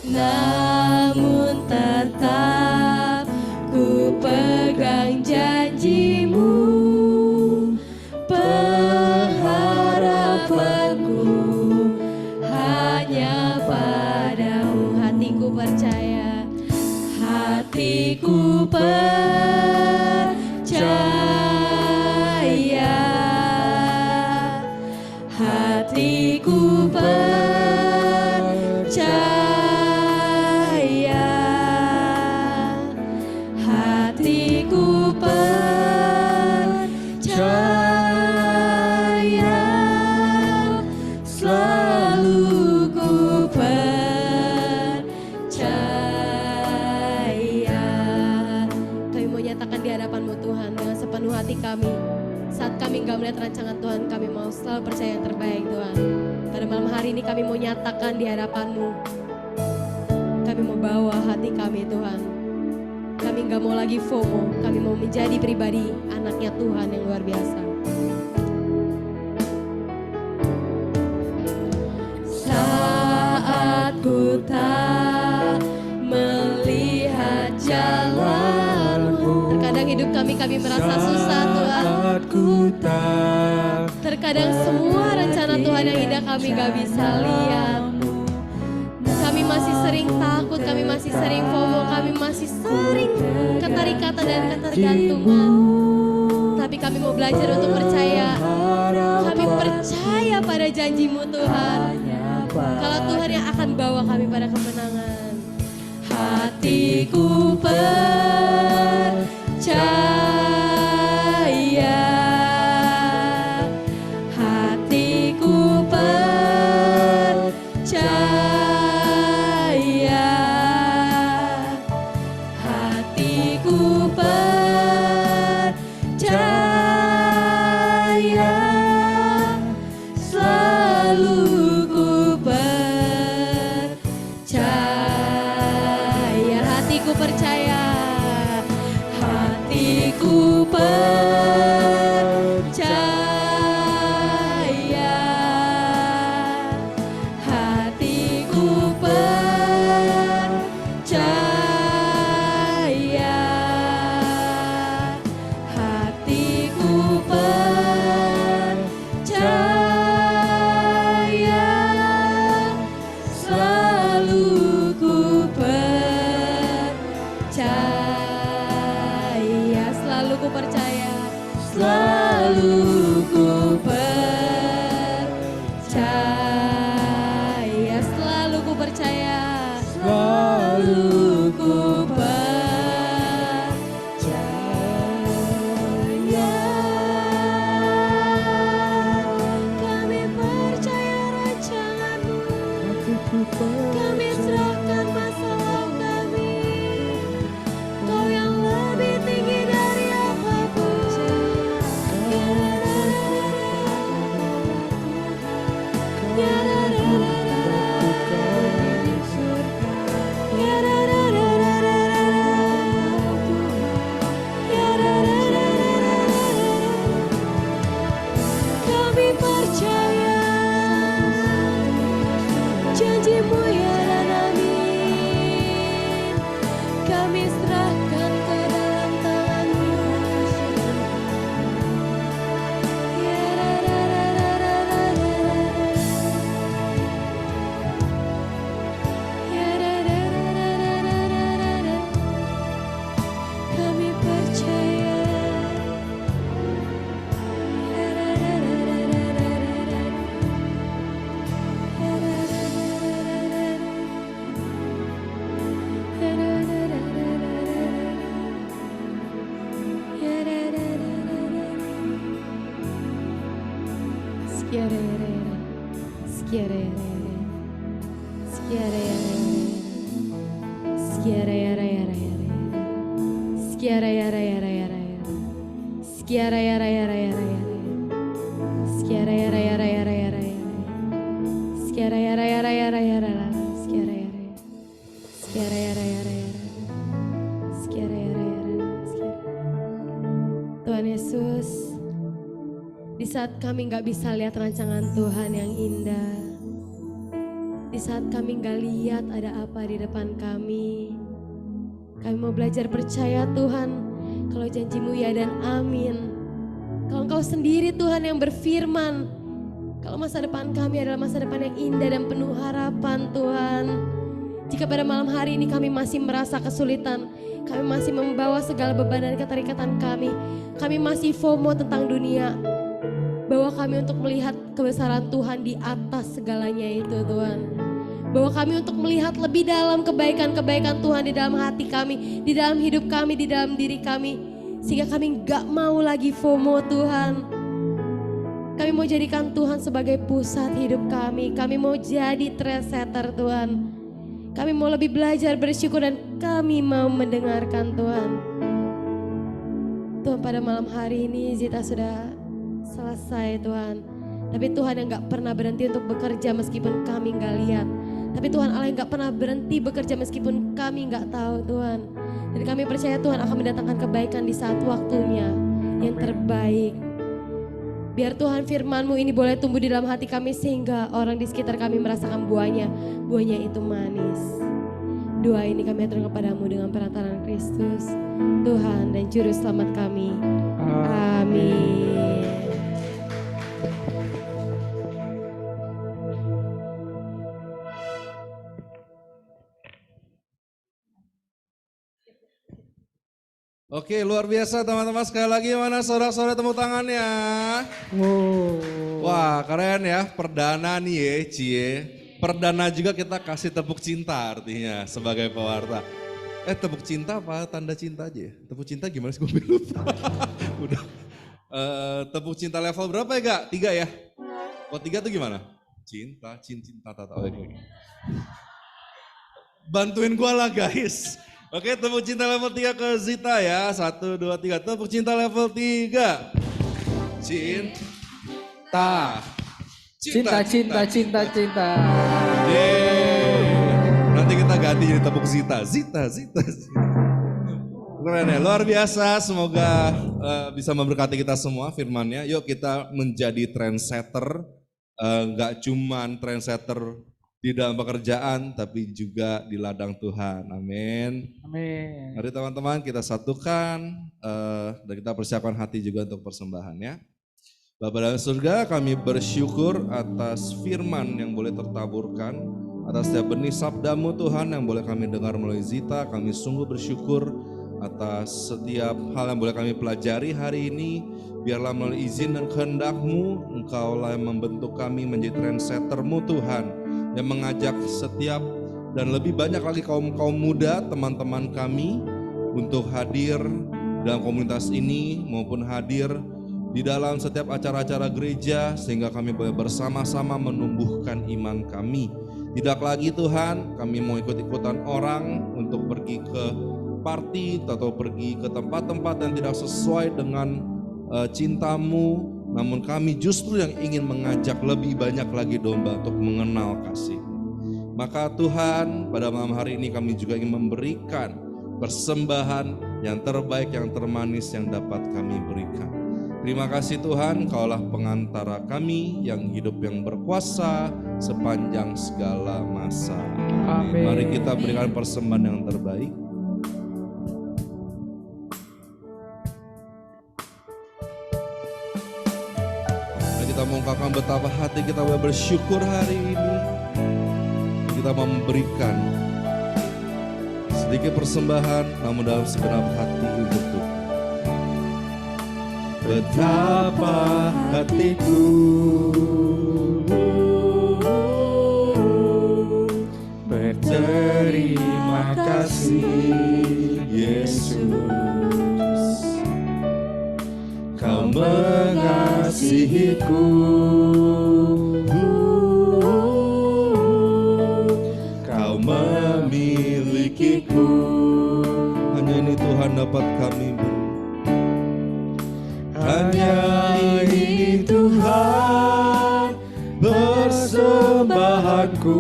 namun tetap ku pegang janjimu. Pengharapanku hanya padamu. Hatiku percaya. Hatiku percaya, hatiku percaya, hatiku percaya, selalu ku percaya. Kami mau nyatakan di hadapan-Mu Tuhan dengan sepenuh hati kami. Saat kami gak melihat rancangan Tuhan, kami mau selalu percaya yang terbaik Tuhan. Pada malam hari ini kami mau nyatakan di hadapan-Mu. Kami mau bawa hati kami Tuhan. Kami gak mau lagi FOMO, kami mau menjadi pribadi anaknya Tuhan yang luar biasa. Saat ku tak melihat jalanmu, Terkadang hidup kami merasa susah Tuhan. saat ku tak Terkadang semua rencana Tuhan yang indah kami gak bisa lihat. Kami masih sering takut, kami masih sering FOMO, kami masih sering keterikatan dan ketergantungan. Tapi kami mau belajar untuk percaya. Kami percaya pada janji-Mu Tuhan. Kalau Tuhan yang akan bawa kami pada kemenangan. hatiku percaya, hatiku percaya, hatiku percaya, selalu ku percaya. Hatiku percaya. Hatiku percaya, hatiku percaya, hatiku percaya, selalu ku percaya, Selalu ku percaya. selalu ku percaya, Selalu ku percaya. selalu ku percaya. Kami percaya rancangan-Mu. Kami serahkan masalah kami. Kau yang lebih tinggi dari apapun. Kami percaya janji-Mu ya dan amin. Kami serahkan ke dalam tangan-Mu. Ya, ya, Tuhan Yesus, di saat kami gak bisa lihat rancangan Tuhan yang indah, di saat kami gak lihat ada apa di depan kami mau belajar percaya Tuhan, kalau janjimu ya dan amin. Kalau Engkau sendiri Tuhan yang berfirman, kalau masa depan kami adalah masa depan yang indah dan penuh harapan Tuhan. Jika pada malam hari ini kami masih merasa kesulitan, kami masih membawa segala beban dan keterikatan kami masih FOMO tentang dunia, bawa kami untuk melihat kebesaran Tuhan di atas segalanya itu Tuhan. Bawa kami untuk melihat lebih dalam kebaikan-kebaikan Tuhan di dalam hati kami, di dalam hidup kami, di dalam diri kami. Sehingga kami gak mau lagi FOMO Tuhan. Kami mau jadikan Tuhan sebagai pusat hidup kami. Kami mau jadi trendsetter Tuhan. Kami mau lebih belajar bersyukur dan kami mau mendengarkan Tuhan. Tuhan, pada malam hari ini Zita sudah selesai Tuhan. Tapi Tuhan yang gak pernah berhenti untuk bekerja meskipun kami gak lihat. Tapi Tuhan Allah yang gak pernah berhenti bekerja meskipun kami gak tahu Tuhan. Dan kami percaya Tuhan akan mendatangkan kebaikan di saat waktunya yang terbaik. Biar Tuhan firman-Mu ini boleh tumbuh di dalam hati kami sehingga orang di sekitar kami merasakan buahnya itu manis. Doa ini kami aturkan kepadamu dengan perantaraan Kristus, Tuhan dan Juru Selamat kami. Amin. Oke, luar biasa teman-teman. Sekali lagi mana sorak-sorak tepuk tangannya. Wah, keren ya. Perdana nih ya, Cie. Perdana juga kita kasih tepuk cinta artinya sebagai pewarta. Tepuk cinta apa tanda cinta aja ya? Tepuk cinta gimana sih, gue lupa. Udah. Tepuk cinta level berapa ya Kak? 3 ya? Kok 3 tuh gimana? Cinta. Bantuin gue lah guys. Oke, tepuk cinta level 3 ke Zita ya. 1, 2, 3. Tepuk cinta level 3. Cinta. Nanti kita ganti jadi tepuk Zita. Zita. Keren ya, luar biasa. Semoga bisa memberkati kita semua firman-Nya. Yuk kita menjadi trendsetter. Gak cuman trendsetter di dalam pekerjaan, tapi juga di ladang Tuhan. Amin. Mari teman-teman kita satukan dan kita persiapkan hati juga untuk persembahannya. Bapa dalam surga, kami bersyukur atas firman yang boleh tertaburkan, atas setiap benih sabda-Mu Tuhan yang boleh kami dengar melalui Zita. Kami sungguh bersyukur atas setiap hal yang boleh kami pelajari hari ini. Biarlah melalui izin dan kehendak-Mu, Engkaulah yang membentuk kami menjadi trendsetter-Mu Tuhan, yang mengajak setiap dan lebih banyak lagi kaum muda, teman-teman kami untuk hadir dalam komunitas ini maupun hadir di dalam setiap acara-acara gereja sehingga kami boleh bersama-sama menumbuhkan iman kami. Tidak lagi Tuhan, kami mau ikut-ikutan orang untuk pergi ke party atau pergi ke tempat-tempat yang tidak sesuai dengan cinta-Mu, namun kami justru yang ingin mengajak lebih banyak lagi domba untuk mengenal kasih. Maka Tuhan, pada malam hari ini kami juga ingin memberikan persembahan yang terbaik, yang termanis yang dapat kami berikan. Terima kasih Tuhan, Kaulah pengantara kami yang hidup yang berkuasa sepanjang segala masa. Amin. Mari kita berikan persembahan yang terbaik. Kita mengungkapkan betapa hati kita bersyukur hari ini. Kita memberikan sedikit persembahan namun dalam segenap hati untuk Tuhan. Betapa hatiku berterima kasih Yesus, Kau mengasihiku memilikiku. Hanya ini Tuhan dapat kami beri. Hanya ini Tuhan persembahanku,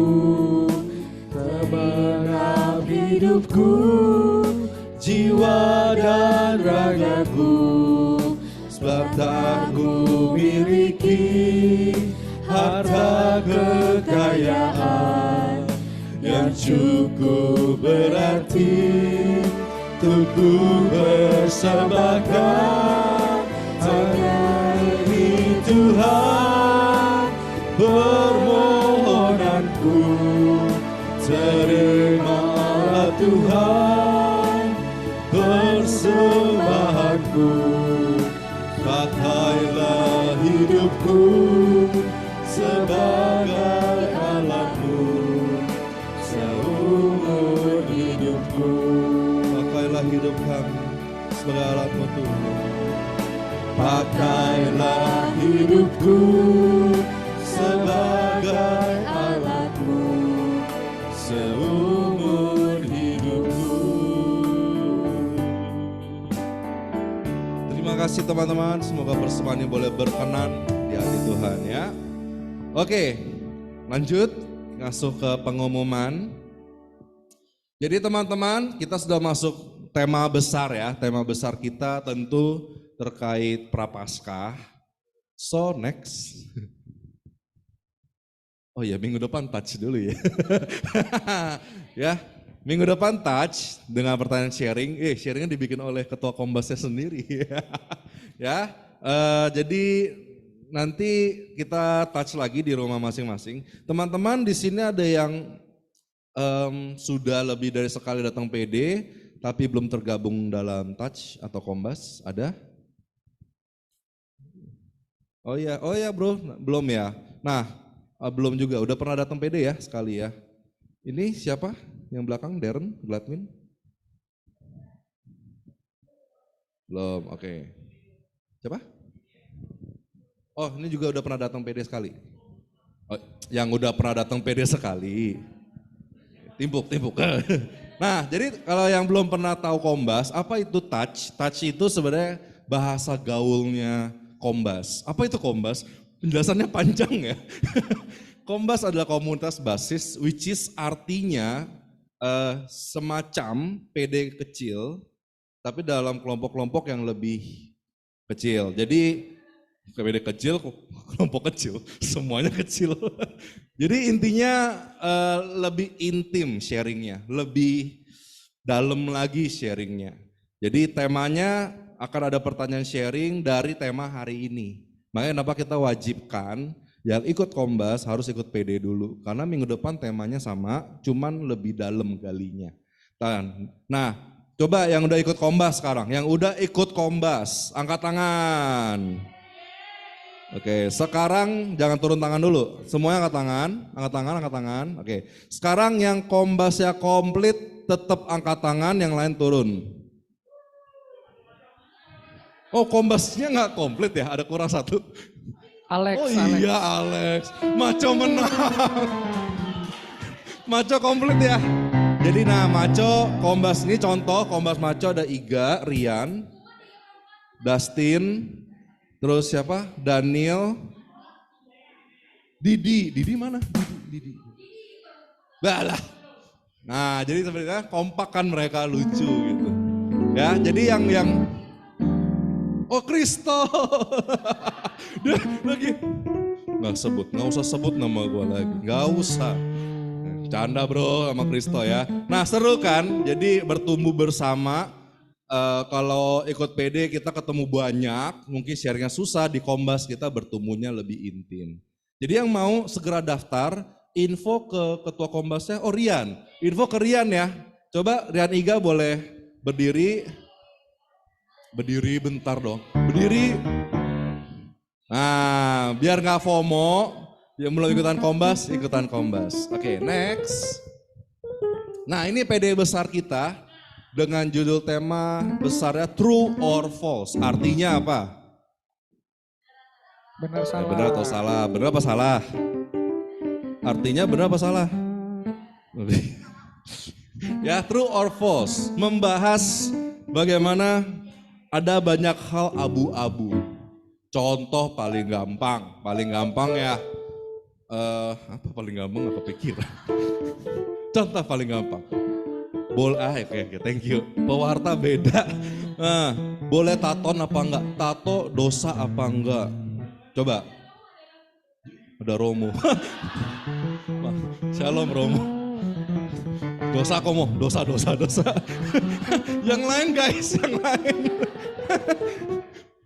segenap hidupku, jiwa dan ragaku, sebab tak ku miliki harta kekayaan yang cukup berarti untuk ku persembahkan. Hanya ini Tuhan permohonanku, terimalah Tuhan persembahanku. Pakailah hidupku sebagai alatmu seumur hidupku. Pakailah hidup kami sebagai alatmu Tuhan. Pakailah hidupku sebagai alatmu seumur hidupku. Terima kasih teman-teman, semoga persembahan ini boleh berkenan di hati Tuhan ya. Oke, lanjut masuk ke pengumuman. Jadi teman-teman, kita sudah masuk tema besar ya. Tema besar kita tentu terkait Prapaskah. So next. Oh ya, minggu depan touch dulu ya. Ya, minggu depan touch dengan pertanyaan sharing. Sharingnya dibikin oleh ketua Kombasnya sendiri. Ya, jadi nanti kita touch lagi di rumah masing-masing. Teman-teman di sini ada yang sudah lebih dari sekali datang PD, tapi belum tergabung dalam touch atau Kombas, ada? Oh ya bro, belum ya. Nah, belum juga, udah pernah datang PD ya sekali ya. Ini siapa yang belakang, Darren, Gladwin? Belum, oke. Siapa? Oh, ini juga udah pernah datang PD sekali. Oh, yang udah pernah datang PD sekali. Timpuk. Nah, jadi kalau yang belum pernah tahu Kombas, apa itu touch? Touch itu sebenarnya bahasa gaulnya Kombas. Apa itu Kombas? Penjelasannya panjang ya. Kombas adalah komunitas basis, which is artinya semacam PD kecil, tapi dalam kelompok-kelompok yang lebih kecil. Jadi PD kecil, kelompok kecil, semuanya kecil. Jadi intinya lebih intim sharingnya, lebih dalam lagi sharingnya. Jadi temanya akan ada pertanyaan sharing dari tema hari ini. Makanya kenapa kita wajibkan yang ikut Kombas harus ikut PD dulu. Karena minggu depan temanya sama, cuman lebih dalam galinya. Nah, coba yang udah ikut Kombas sekarang, yang udah ikut Kombas, angkat tangan. Oke, sekarang jangan turun tangan dulu. Semuanya angkat tangan. Oke, sekarang yang Kombasnya komplit tetap angkat tangan, yang lain turun. Oh, Kombasnya nggak komplit ya, ada kurang satu. Alex, Oh iya Alex, Maco menang. Maco komplit ya. Jadi Maco, Kombas ini contoh, Kombas Maco ada Iga, Rian, Dustin, terus siapa? Daniel, Didi mana? Didi. Balah. Nah, jadi sebenarnya kompak kan mereka, lucu gitu. Ya, jadi yang oh Kristo. Dia lagi nggak usah sebut nama gue lagi, nggak usah. Canda bro sama Kristo ya. Nah seru kan, jadi bertumbuh bersama. Kalau ikut PD kita ketemu banyak, mungkin sharingnya susah, di Kombas kita bertumbuhnya lebih intim. Jadi yang mau segera daftar, info ke ketua Kombasnya, oh Rian, info ke Rian ya. Coba Rian Iga boleh berdiri bentar dong, berdiri. Nah biar gak FOMO, yang belum ikutan Kombas. Oke, next. Nah ini PD besar kita dengan judul tema besarnya True or False. Artinya apa? Benar salah. Benar atau salah? Benar apa salah? Artinya benar apa salah? Ya, true or false, membahas bagaimana ada banyak hal abu-abu. Contoh paling gampang ya. Apa paling gampang nggak kepikiran. Contoh paling gampang. Oke, thank you. Pewarta beda. Nah, boleh taton apa enggak? Tato dosa apa enggak? Coba. Ada Romo. Wah, Shalom Romo. Dosa komo, dosa. Yang lain guys, yang lain.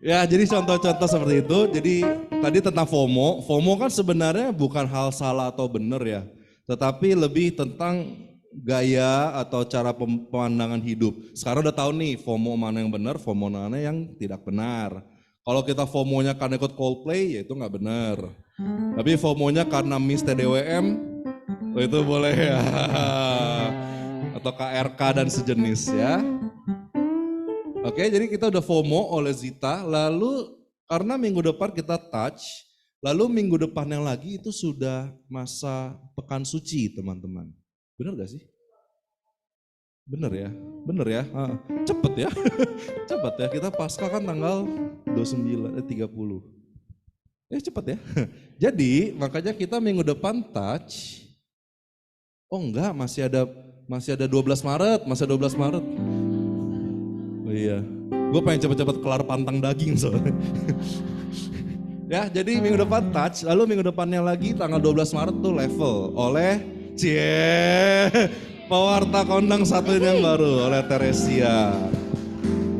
Ya, jadi contoh-contoh seperti itu. Jadi tadi tentang FOMO. FOMO kan sebenarnya bukan hal salah atau benar ya. Tetapi lebih tentang gaya atau cara pemandangan hidup. Sekarang udah tahu nih FOMO mana yang benar, FOMO mana yang tidak benar. Kalau kita FOMO-nya karena ikut Coldplay, ya itu nggak benar. Tapi FOMO-nya karena Miss TDWM, itu boleh ya. Atau KRK dan sejenis ya. Oke, jadi kita udah FOMO oleh Zita, lalu karena minggu depan kita touch, lalu minggu depan yang lagi itu sudah masa pekan suci teman-teman. Bener gak sih? Bener ya? Cepet ya? Cepet ya, kita pasca kan tanggal 30. Cepet ya. Jadi makanya kita minggu depan touch. Oh enggak, masih ada 12 Maret, Oh iya, gue pengen cepet-cepet kelar pantang daging soalnya. Ya, jadi minggu depan touch, lalu minggu depannya lagi tanggal 12 Maret tuh level oleh pewarta kondang satu ini yang baru oleh Teresia.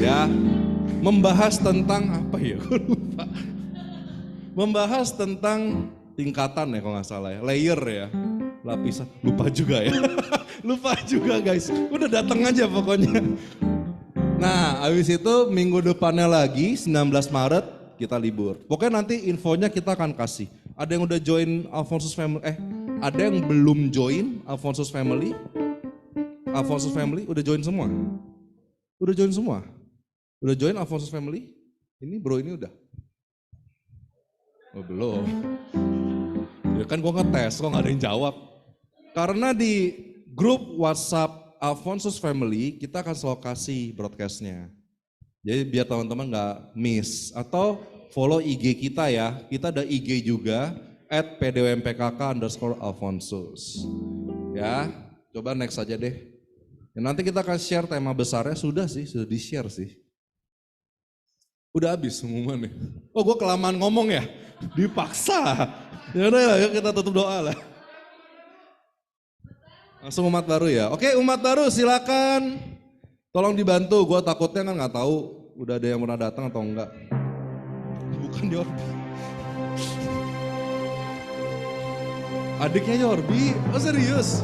Ya, membahas tentang apa ya? Gue lupa. Membahas tentang tingkatan ya kalau nggak salah ya, layer ya, lapisan. Lupa juga ya, lupa juga guys. Udah datang aja pokoknya. Nah, habis itu minggu depannya lagi 19 Maret kita libur. Pokoknya nanti infonya kita akan kasih. Ada yang udah join Alphonsus Family, ada yang belum join Alphonsus Family. Alphonsus Family udah join semua? Udah join Alphonsus Family? Ini bro ini udah? Oh belum. Ya kan gue ngetes, kok gak ada yang jawab. Karena di grup WhatsApp Alphonsus Family kita akan selalu kasih broadcastnya. Jadi biar teman-teman gak miss. Atau follow IG kita ya. Kita ada IG juga @pdwmpkk_Alphonsus. Ya, coba next aja deh. Ya, nanti kita akan share tema besarnya. Sudah di share sih. Udah habis pengumumannya. Oh gue kelamaan ngomong ya? Dipaksa. Ya udah yuk kita tutup doa lah. Langsung umat baru ya. Oke, umat baru silakan. Tolong dibantu, gue takutnya kan nggak tahu udah ada yang pernah datang atau enggak. Bukan Yorbi. Adiknya Yorbi? Oh serius?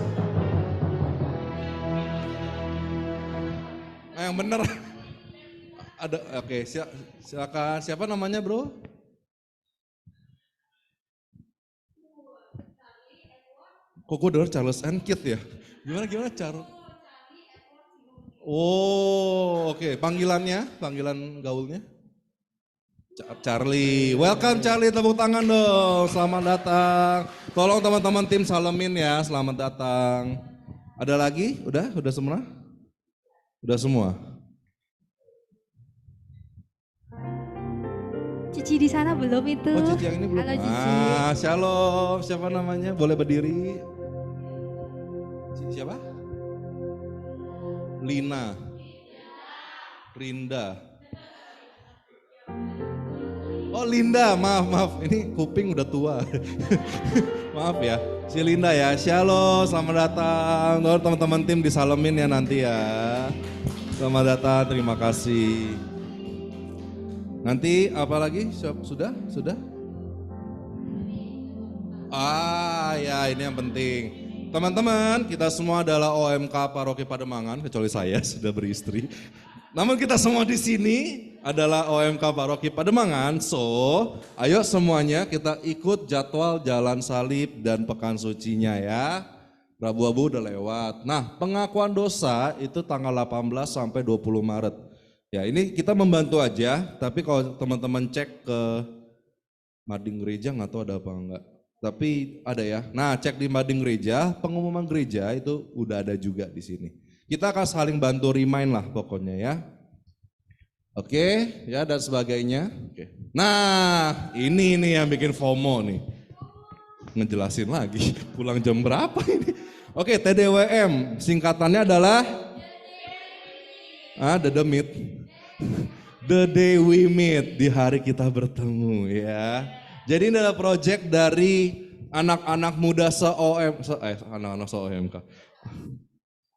Yang bener. Ada, oke, silakan. Siapa namanya bro? Kok gue denger Charles and Kit ya? Gimana Charles? Oh oke, panggilan gaulnya? Charlie, welcome Charlie, tepuk tangan dong, selamat datang. Tolong teman-teman tim salamin ya, selamat datang. Ada lagi? Udah semua? Udah semua? Cici di sana belum itu. Oh Cici yang ini belum? Halo Cici. Shalom, siapa namanya? Boleh berdiri? Siapa? Lina. Rinda. Oh Linda, maaf. Ini kuping udah tua. Maaf ya. Si Linda ya. Shalom, selamat datang. Teman-teman tim disalamin ya nanti ya. Selamat datang, terima kasih. Nanti apa lagi? Sudah? Ya ini yang penting. Teman-teman, kita semua adalah OMK Paroki Pademangan, kecuali saya sudah beristri. Namun kita semua di sini adalah OMK Paroki Pademangan. So, ayo semuanya kita ikut jadwal Jalan Salib dan Pekan Sucinya ya. Rabu-Rabu udah lewat. Nah, pengakuan dosa itu tanggal 18 sampai 20 Maret. Ya, ini kita membantu aja, tapi kalau teman-teman cek ke mading gereja nggak tahu ada apa enggak. Tapi ada ya. Nah, cek di mading gereja, pengumuman gereja itu udah ada juga di sini. Kita akan saling bantu remind lah pokoknya ya. Oke, ya dan sebagainya. Oke. Nah, ini nih yang bikin FOMO nih. Ngejelasin lagi, pulang jam berapa ini? Oke, TDWM, singkatannya adalah The Meet. The day we meet, di hari kita bertemu ya. Jadi ini adalah project dari anak-anak muda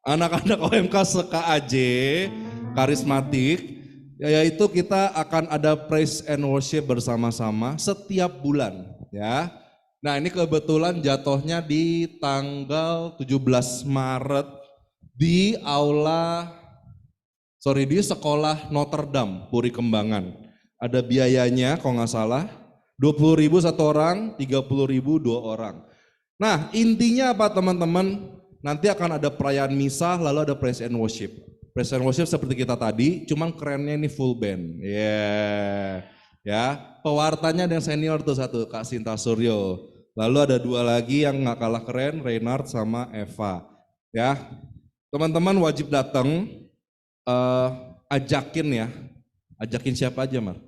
anak-anak OMK se-KAJ, karismatik, yaitu kita akan ada praise and worship bersama-sama setiap bulan ya. Nah ini kebetulan jatuhnya di tanggal 17 Maret di di sekolah Notre Dame, Puri Kembangan. Ada biayanya kalau nggak salah, 20.000 satu orang, 30.000 dua orang. Nah intinya apa teman-teman? Nanti akan ada perayaan misa, lalu ada praise and worship. Praise and worship seperti kita tadi, cuman kerennya ini full band. Ya, pewartanya yang senior tuh satu, Kak Sinta Suryo. Lalu ada dua lagi yang nggak kalah keren, Reynard sama Eva. Ya, teman-teman wajib datang. Ajakin siapa aja Mar?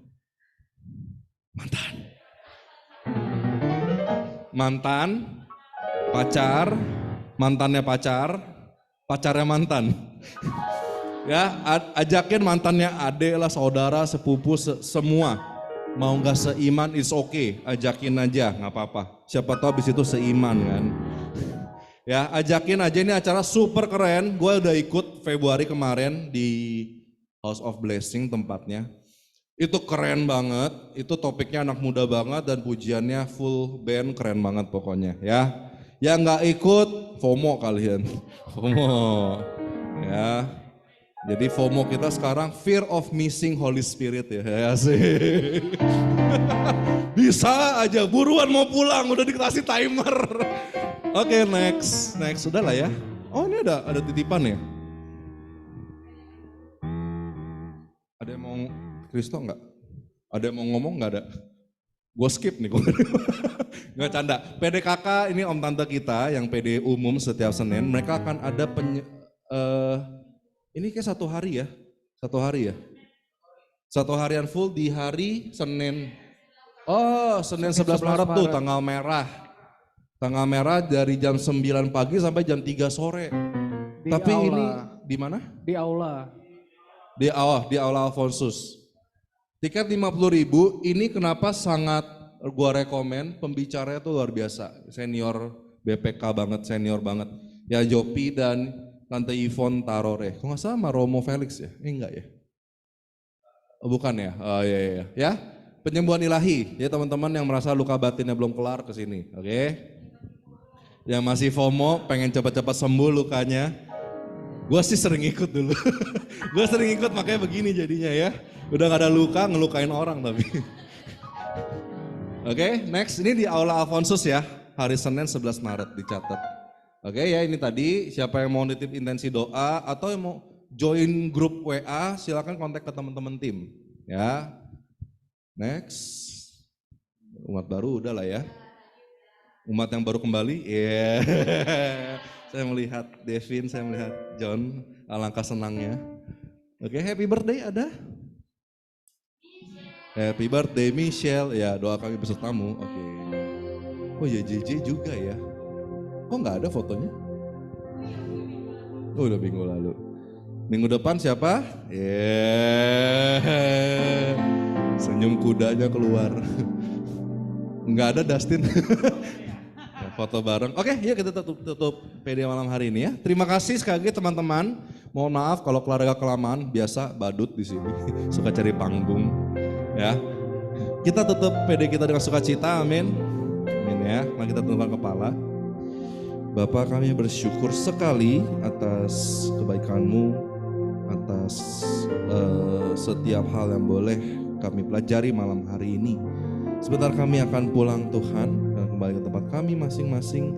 Mantan, pacar, mantannya pacar, pacarnya mantan. Ya, ajakin mantannya adik lah, saudara, sepupu, semua. Mau nggak seiman, it's okay, ajakin aja, nggak apa-apa. Siapa tahu abis itu seiman kan. Ya, ajakin aja, ini acara super keren. Gue udah ikut Februari kemarin di House of Blessing tempatnya. Itu keren banget, itu topiknya anak muda banget dan pujiannya full band, keren banget pokoknya ya. Yang nggak ikut, FOMO kalian. FOMO. Ya. Jadi FOMO kita sekarang fear of missing Holy Spirit ya sih. Bisa aja, buruan mau pulang, udah dikasih timer. Oke, next, sudah lah ya. Oh ini ada titipan ya. Ada yang mau Kristo nggak? Ada yang mau ngomong nggak ada? Gue skip nih, nggak canda. PDKK ini om tante kita yang PD umum setiap Senin, mereka akan ada ini kayak satu hari ya, satu harian full di hari Senin. Oh, Senin 11 Maret tuh tanggal merah. Tanggal merah dari jam 9 pagi sampai jam 3 sore. Tapi aula. Ini di mana? Di aula. Di aula Alfonsus. Tiket 50.000, ini kenapa sangat gua rekomen, pembicaranya tuh luar biasa. Senior BPK banget, senior banget. Ya Jopi dan Tante Yvonne Tarore. Kok nggak sama Romo Felix ya? Enggak ya? Oh, bukan ya? Oh iya. Ya, penyembuhan ilahi. Ya teman-teman yang merasa luka batinnya belum kelar ke sini. Oke? Yang masih FOMO, pengen cepat-cepat sembuh lukanya. Gue sih sering ikut dulu. Gue sering ikut makanya begini jadinya ya. Udah gak ada luka, ngelukain orang tapi. Oke, next. Ini di Aula Alfonsus ya. Hari Senin 11 Maret dicatat. Oke ya, ini tadi siapa yang mau nitip intensi doa atau yang mau join grup WA, silakan kontak ke teman-teman tim. Ya. Next. Umat baru udah lah ya. Umat yang baru kembali, saya melihat Devin, saya melihat John, alangkah senangnya. Oke, happy birthday ada? Happy birthday Michelle, ya doa kami besertamu. Oke. Oh ya JJ juga ya. Kok nggak ada fotonya? Oh udah minggu lalu. Minggu depan siapa? Senyum kudanya keluar. Nggak ada Dustin. Foto bareng. Oke, yuk kita tutup PD malam hari ini ya. Terima kasih sekali lagi teman-teman. Mohon maaf kalau keluarga kelamaan, biasa badut di sini. Suka cari panggung. Ya. Kita tutup PD kita dengan sukacita, amin. Amin ya. Mari kita tundukkan kepala. Bapa, kami bersyukur sekali atas kebaikan-Mu, atas setiap hal yang boleh kami pelajari malam hari ini. Sebentar kami akan pulang Tuhan dan kembali ke tempat kami masing-masing.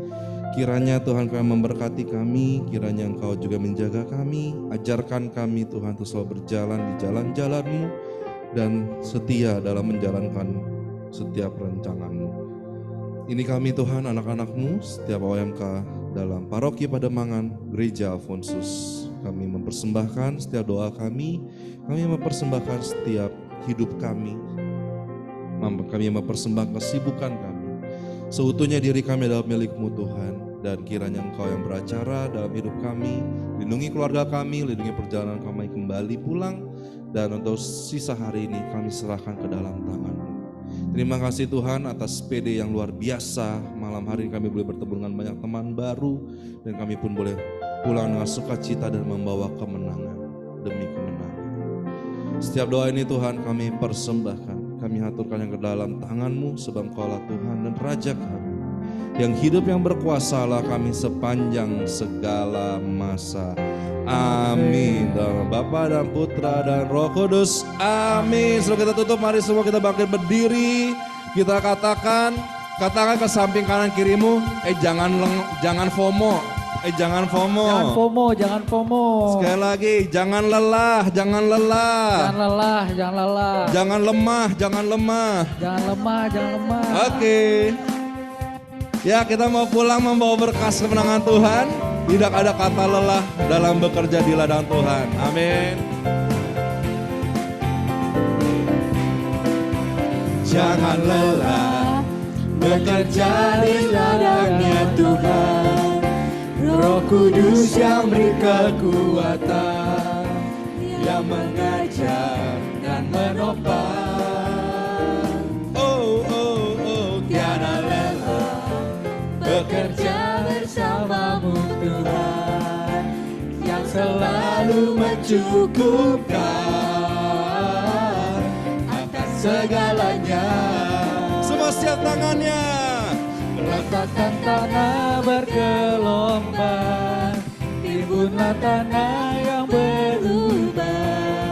Kiranya Tuhan kami memberkati kami, kiranya Engkau juga menjaga kami. Ajarkan kami Tuhan untuk selalu berjalan di jalan-jalan-Mu dan setia dalam menjalankan setiap rancangan-Mu. Ini kami Tuhan, anak-anak-Mu, setiap OMK dalam paroki Pademangan, Gereja Alfonsus. Kami mempersembahkan setiap doa kami mempersembahkan setiap hidup kami mempersembahkan kesibukan kami. Seutuhnya diri kami adalah milik-Mu Tuhan, dan kiranya Engkau yang beracara dalam hidup kami, lindungi keluarga kami, lindungi perjalanan kami kembali pulang, dan untuk sisa hari ini kami serahkan ke dalam tangan-Mu. Terima kasih Tuhan atas PD yang luar biasa. Malam hari ini kami boleh bertemu dengan banyak teman baru, dan kami pun boleh pulang dengan sukacita dan membawa kemenangan demi kemenangan. Setiap doa ini Tuhan kami persembahkan, kami haturkan yang ke dalam tangan-Mu, sebab Engkaulah Tuhan dan Raja kami, yang hidup yang berkuasalah kami sepanjang segala masa. Amin. Dalam Bapa dan Putra dan Roh Kudus. Amin. Sebelum kita tutup, mari semua kita bangkit berdiri. Kita katakan ke samping kanan kirimu, jangan FOMO. Jangan FOMO. Jangan FOMO, jangan FOMO. Sekali lagi, jangan lelah, jangan lelah. Jangan lelah, jangan lelah. Jangan lemah, jangan lemah. Jangan lemah, jangan lemah. Oke. Ya, kita mau pulang membawa berkas kemenangan Tuhan. Tidak ada kata lelah dalam bekerja di ladang Tuhan. Amin. Jangan lelah bekerja di ladangnya Tuhan. Roh Kudus yang beri kekuatan, yang mengajar dan menopang. Oh, oh, oh, tiada lelah bekerja bersamamu Tuhan, yang selalu mencukupkan atas segalanya. Semua siap tangannya. Ratakan tanah bergelombang, timbunlah tanah yang berubah,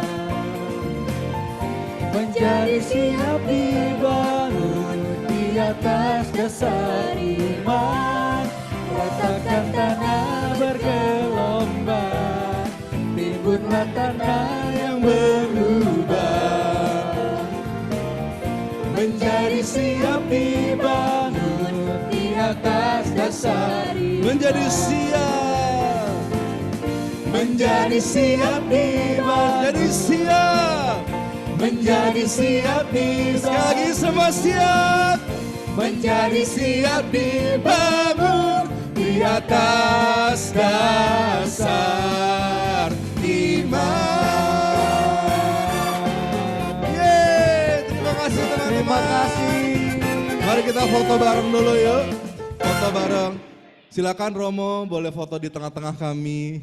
menjadi siap dibangun di atas dasar iman. Ratakan tanah bergelombang, timbunlah tanah yang berubah, menjadi siap dibangun di atas dasar iman. Menjadi siap, menjadi siap dibangun, menjadi siap, menjadi siap dibangun. Sekali lagi semua siap, menjadi siap dibangun di atas dasar iman. Yeay, terima kasih teman-teman. Terima kasih. Mari kita foto bareng dulu yuk. Foto bareng. Silakan Romo, boleh foto di tengah-tengah kami.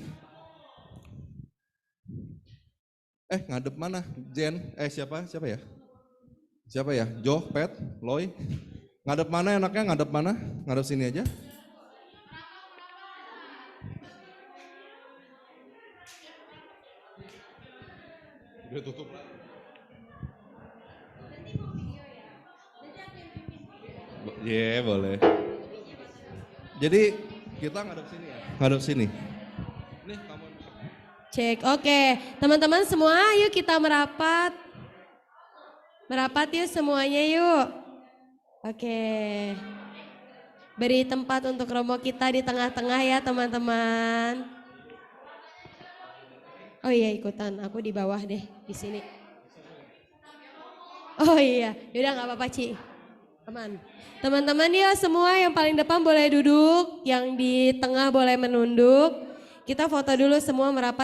Ngadep mana? Jen? Siapa ya? Siapa ya? Jo, Pet, Loy. Ngadep mana enaknya? Ngadep mana? Ngadep sini aja. Udah tutup lah. Iya, boleh. Jadi kita ngadep sini ya? Ngadep sini. Nih kamu. Cek, oke. Teman-teman semua yuk kita merapat. Merapat yuk semuanya yuk. Oke. Beri tempat untuk Romo kita di tengah-tengah ya teman-teman. Oh iya ikutan, aku di bawah deh, di sini. Oh iya, yaudah gak apa-apa Ci. Aman. Teman-teman ya semua yang paling depan boleh duduk, yang di tengah boleh menunduk. Kita foto dulu semua merapat.